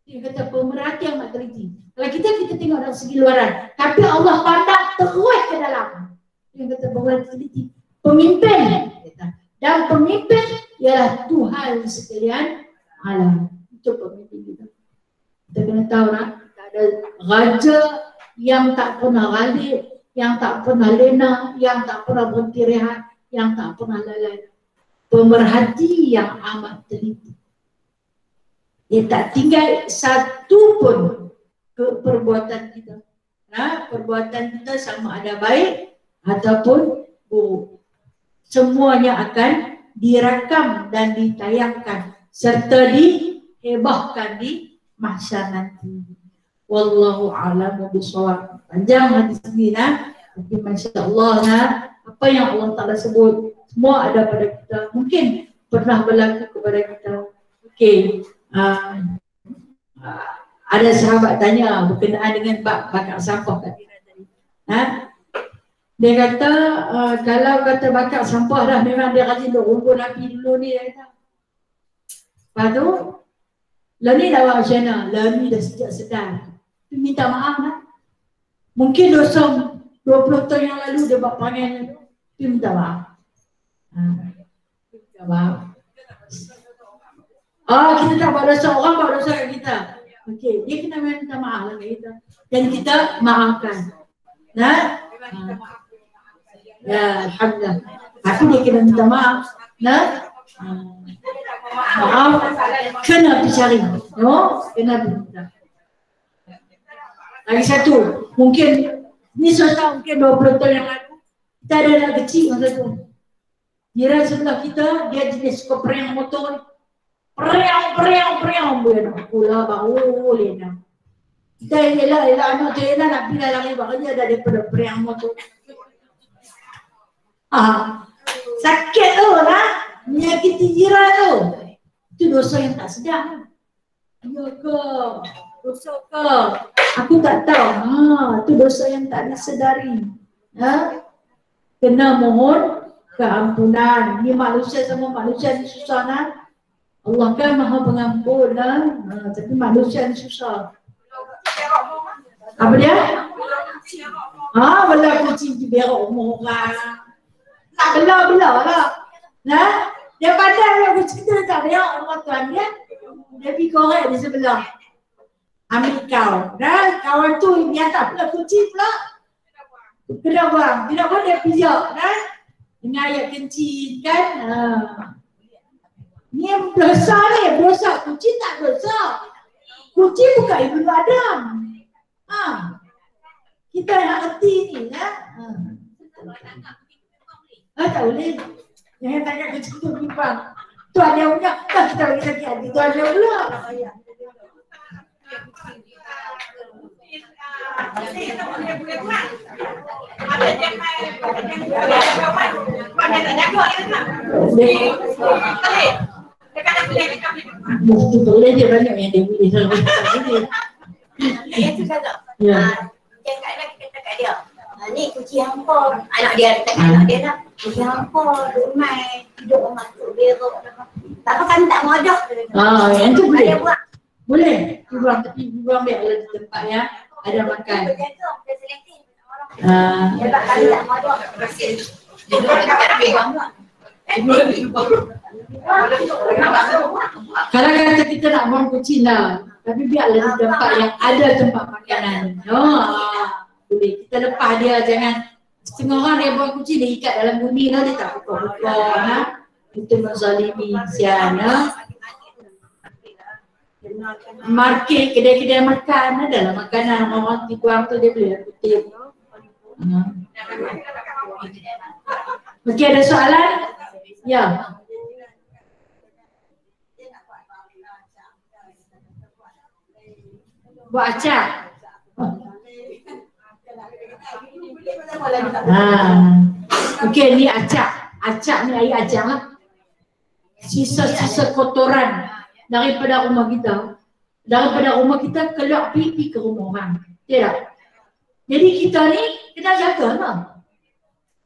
Dia kata pemerhati amat teliti. Kalau kita tengok dari segi luaran, tapi Allah pandang terus ke dalam. Dia kata pemerhati teliti. Pemimpin. Dan pemimpin ialah Tuhan sekalian alam. Itu pemimpin kita. Kita kena tahu nak, ada raja yang tak pernah ralik, yang tak pernah lena, yang tak pernah berhenti rehat, yang tak pernah lalai. Pemerhati yang amat teliti. Dia tak tinggal satu pun perbuatan kita. Nah, perbuatan kita sama ada baik ataupun buruk. Semuanya akan direkam dan ditayangkan serta dihebahkan di mahsyar nanti. Wallahu a'lam bishawab. Panjang hadis ini nah, tapi masya-Allah nah, apa yang Allah Taala sebut semua ada pada kita. Mungkin pernah berlaku kepada kita. Okey. Ada sahabat tanya berkenaan dengan bakar sampah tadi. Dia kata kalau kata bakar sampah dah memang dia rajin rumpun api dulu ni dia kata. Lepas tu lah ni dah buat macam mana? Lah ni dah sejak sedar. Dia minta maaf lah. Mungkin dosa 20 tahun yang lalu dia buat perangai tu. Dia minta maaf. Minta maaf. Kita tak buat dosa, orang buat dosa kat kita. Okey, dia kena minta maaf lah kat kita. Dan kita maafkan. Nah? Ya, alhamdulillah. Tapi dia kena minta maaf. Nah? Maaf, kena dicari. No? Kena minta. Lagi satu, mungkin ni suatu mungkin 20 tahun yang lalu kita ada anak kecil masa tu. Jiran sebelah kita, dia jenis suka periang motor. Periang boleh nak pula baru boleh nak. Kita elak anak tu elak nak pilih lari bahagia daripada periang motor. Sakit tu lah, menyakiti jiran tu. Itu dosa yang tak sedar. Ya ke? Dosa ke? Aku tak tahu. Itu dosa yang tak disedari. Kena mohon keampunan. Ni manusia sama manusia ni susah nak. Allah kan maha pengampun lah. Tapi manusia ni susah. Apa dia? Bela kucing tu berok umur orang. Tak bela lah. Nah, dia pandai bela kucing tu tak berok orang tuan dia. Dia pergi korek di sebelah. Ambil kau. Dan kawan tu dia tak pula kucing pula. Kena buang. Tidak pun dia pijak kan. Dengan ayat kencing kan. Ni dosa ni. Dosa. Kucing tak dosa. Kucing bukan ibu Adam. Kita yang erti ni lah. Tak boleh. Jangan tanya kucing tu bimbang. Tuan dia punya. Kita bagi sakit hati. Tuan dia pula. Mesti boleh dia banyak yang dia boleh selalu. Dia tu cakap. Yang kat anak kita cakap dia. Ni kucing hampa. Anak dia kata anak dia nak. Kucing hampa, duduk mai, hidup orang masuk berok. Tak apa kan tak modoh. Yang tu boleh. Boleh. Buang tapi buang biarlah di tempat ya. Ada makan. Sebab kami tak modoh. Kalau kata kita nak buang kucing lah. Tapi biarlah di tempat yang ada tempat makanan. Boleh. Kita lepas dia jangan. Setengah orang dia buang kucing dia ikat dalam bumi lah. Dia tak buka-buka. Kita menzalimi sian. Market kedai-kedai makan adalah makanan orang buang tu dia boleh kutip. Okey, ada soalan? Ya. Buat acak. Okey, ni acak. Acak ni air acak lah. Sisa-sisa kotoran daripada rumah kita keluar pipi ke rumah orang. Tidak. Jadi kita ni kena jaga lah.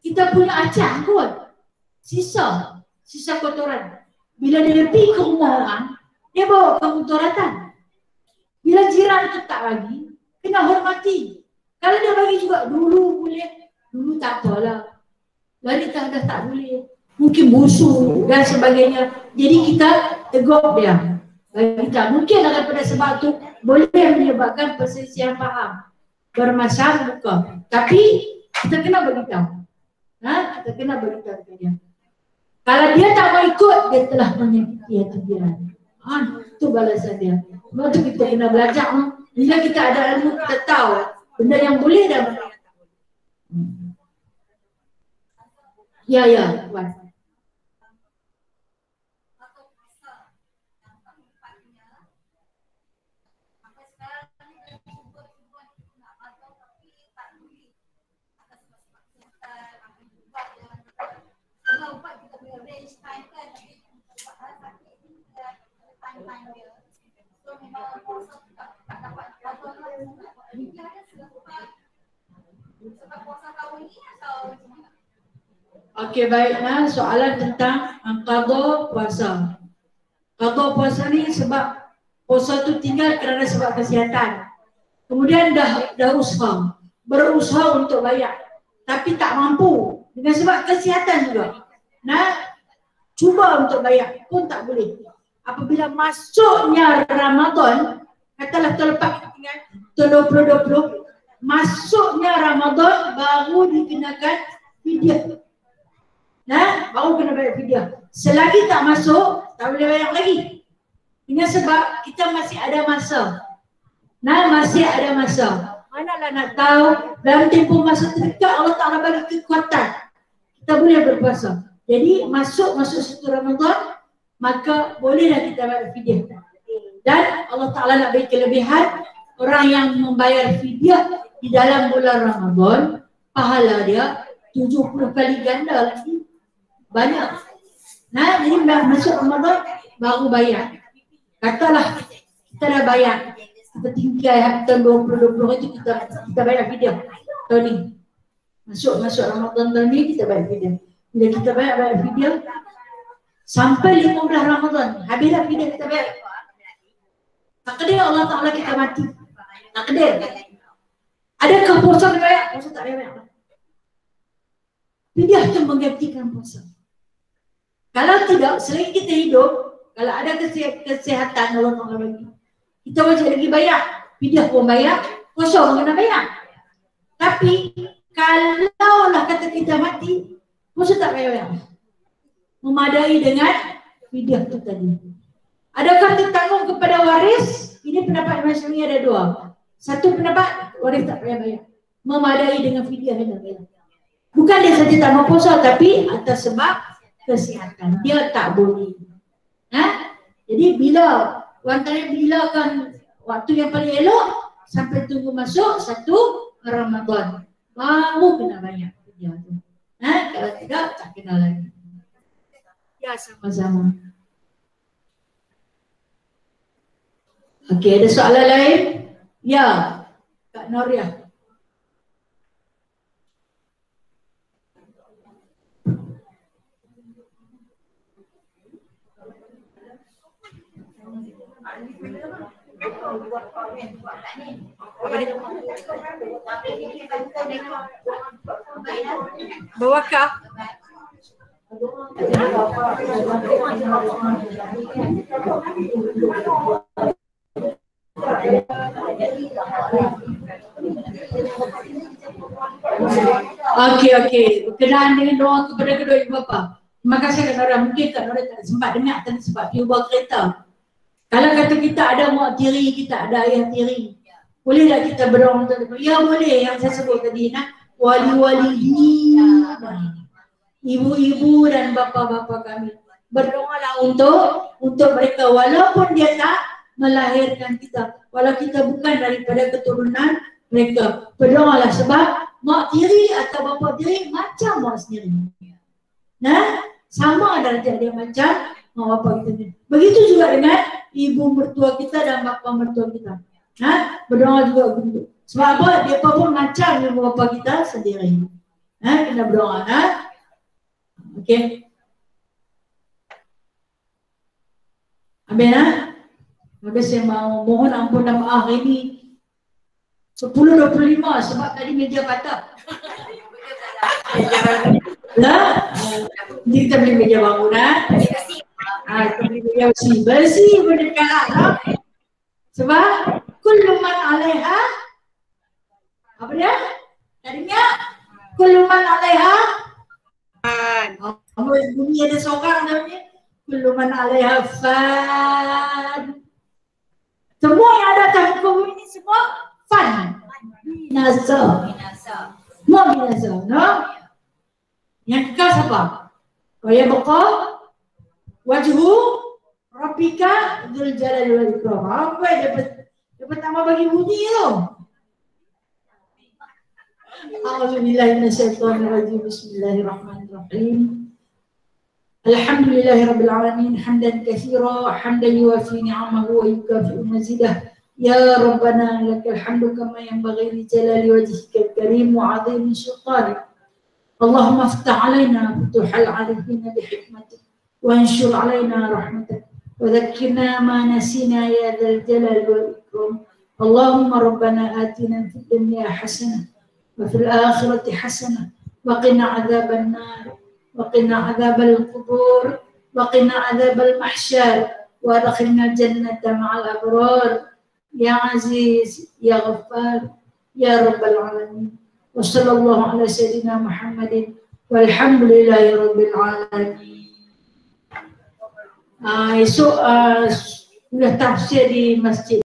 Kita punya acang kot, sisa kotoran. Bila dia pergi ke rumah orang, dia bawa ke mutoratan. Bila jiran tetap lagi, kena hormati. Kalau dia bagi juga dulu boleh, dulu tak apalah. Lari dah tak boleh. Mungkin busuk dan sebagainya. Jadi kita tegur dia. Kita mungkin daripada sebab tu boleh menyebabkan perselisihan faham, bermasalah muka. Tapi kita kena beritahu. Kita kena beritahu kepada dia. Kalau dia tak mau ikut, dia telah menyakiti hati dia. Itu balasan dia. Sebab tu kita kena belajar. Bila kita ada ilmu, kita tahu benda yang boleh dan benda yang tak boleh. Ya, Puan. Okey, baik. Soalan tentang qada puasa. Qada puasa ni sebab puasa tu tinggal kerana sebab kesihatan. Kemudian dah berusaha untuk bayar, tapi tak mampu dengan sebab kesihatan juga. Cuba untuk bayar pun tak boleh. Apabila masuknya Ramadan, katalah terlepas tinggal tahun 2020, masuknya Ramadan baru dikenakan fidyah. Baru kena bayar fidyah. Selagi tak masuk, tak boleh bayar lagi. Dengan sebab kita masih ada masa. Masih ada masa. Manalah nak tahu dalam tempoh masa terdekat Allah Ta'ala bagi kekuatan. Kita boleh berpuasa. Jadi masuk satu Ramadan, maka bolehlah kita bayar fidyah. Dan Allah Ta'ala nak beri kelebihan orang yang membayar fidyah di dalam bulan Ramadan, pahala dia 70 kali ganda lagi. Banyak. Jadi masuk Ramadan baru bayar. Katalah kita dah bayar. Kita tinggal tahun 2020 itu kita bayar fidyah. Tahun ni. Masuk Ramadan tahun ni kita bayar fidyah. Bila kita bayar fidyah sampai 15 Ramadan, habislah fidyah kita bayar. Takdir Allah Ta'ala kita mati. Takdir. Adakah puasa kita bayar? Puasa tak bayar. Fidyah itu menggantikan puasa. Kalau tidak, selagi kita hidup, kalau ada kesihatan Allah Ta'ala bagi, kita wajib lagi bayar. Fidyah pun bayar, puasa pun kena bayar. Tapi kalaulah kata kita mati, puasa tak bayar. Memadai dengan fidyah itu tadi. Adakah tertanggung kepada waris? Ini pendapat Imam Syafi'i ada dua. Satu pendapat, waris tak payah bayar. Memadai dengan fidyah yang tak bayar. Bukan dia saja tak mau puasa, tapi atas sebab kesihatan. Dia tak boleh. Jadi bila kan waktu yang paling elok sampai tunggu masuk satu Ramadan. Baru kena bayar fidyah tu. Kalau tidak, tak kena lagi. Ya, sama-sama. Okey, ada soalan lain? Ya, Kak Noria. Bawakah? Okey. Berkenaan dengan doa kepada kedua ibu bapa. Terima kasih Kak Nora. Mungkin Kak Nora tak sempat dengar tadi sebab dia bawa kereta. Kalau kata kita ada mak tiri, kita ada ayah tiri, boleh tak kita berdoa untuk mereka? Ya boleh, yang saya sebut tadi wali-wali ini, ibu-ibu dan bapa-bapa kami. Berdoalah untuk mereka walaupun dia tak melahirkan kita, walau kita bukan daripada keturunan mereka. Berdoalah sebab mak tiri atau bapa tiri macam mak sendiri. Sama darjah dia macam mak bapa kita. Begitu juga dengan ibu mertua kita dan bapa mertua kita. Berdoa juga begitu. Sebab apa? Dia pun macam ibu bapa kita sendiri. Kena berdoa. Okey. Habis saya mau mohon ampun dan maaf ini 10.25 sebab tadi meja patah. Jadi kita beli meja bangunan. Kita beli meja bersih berdekat lah. Sebab kullu man 'alaiha apa dia? Tadinya kullu man 'alaiha bunyi ada seorang namanya kullu man 'alaiha fan. Semua yang ada atas muka bumi ini semua fan. Binasa. Semua binasa, no? Yang kekal siapa? Wa yabqa wajhu rabbika dzul jalali wal ikram. Apa dapat nama bagi bunyi tu? A'udzubillahi minasyaitonirrajim. Bismillahirrahmanirrahim. Alhamdulillahirabbil alamin hamdan katsira hamdan yuwafi ni'amahu wa yukafi'u mazidah. Ya Rabbana lakal hamdu kama yanbaghi li jalali wajhikal karim wa 'azimi sultanik. Allahumma iftah 'alaina futuhal 'arifin bi hikmatik wa anshur 'alaina rahmatak wa dhakkirna ma nasina ya dzal jalali wal ikram. Allahumma rabbana atina fid dunya hasanah wa fil akhirati hasanah wa qina 'adzaban nar wa qina 'adzabal qubur wa qina 'adzabal mahsyar wa adkhilna jannata ma'al abrar ya aziz ya ghaffar ya rabbal alamin. Wa sallallahu ala sayyidina Muhammadin walhamdulillahi rabbil alamin. Esok sudah tafsir di masjid.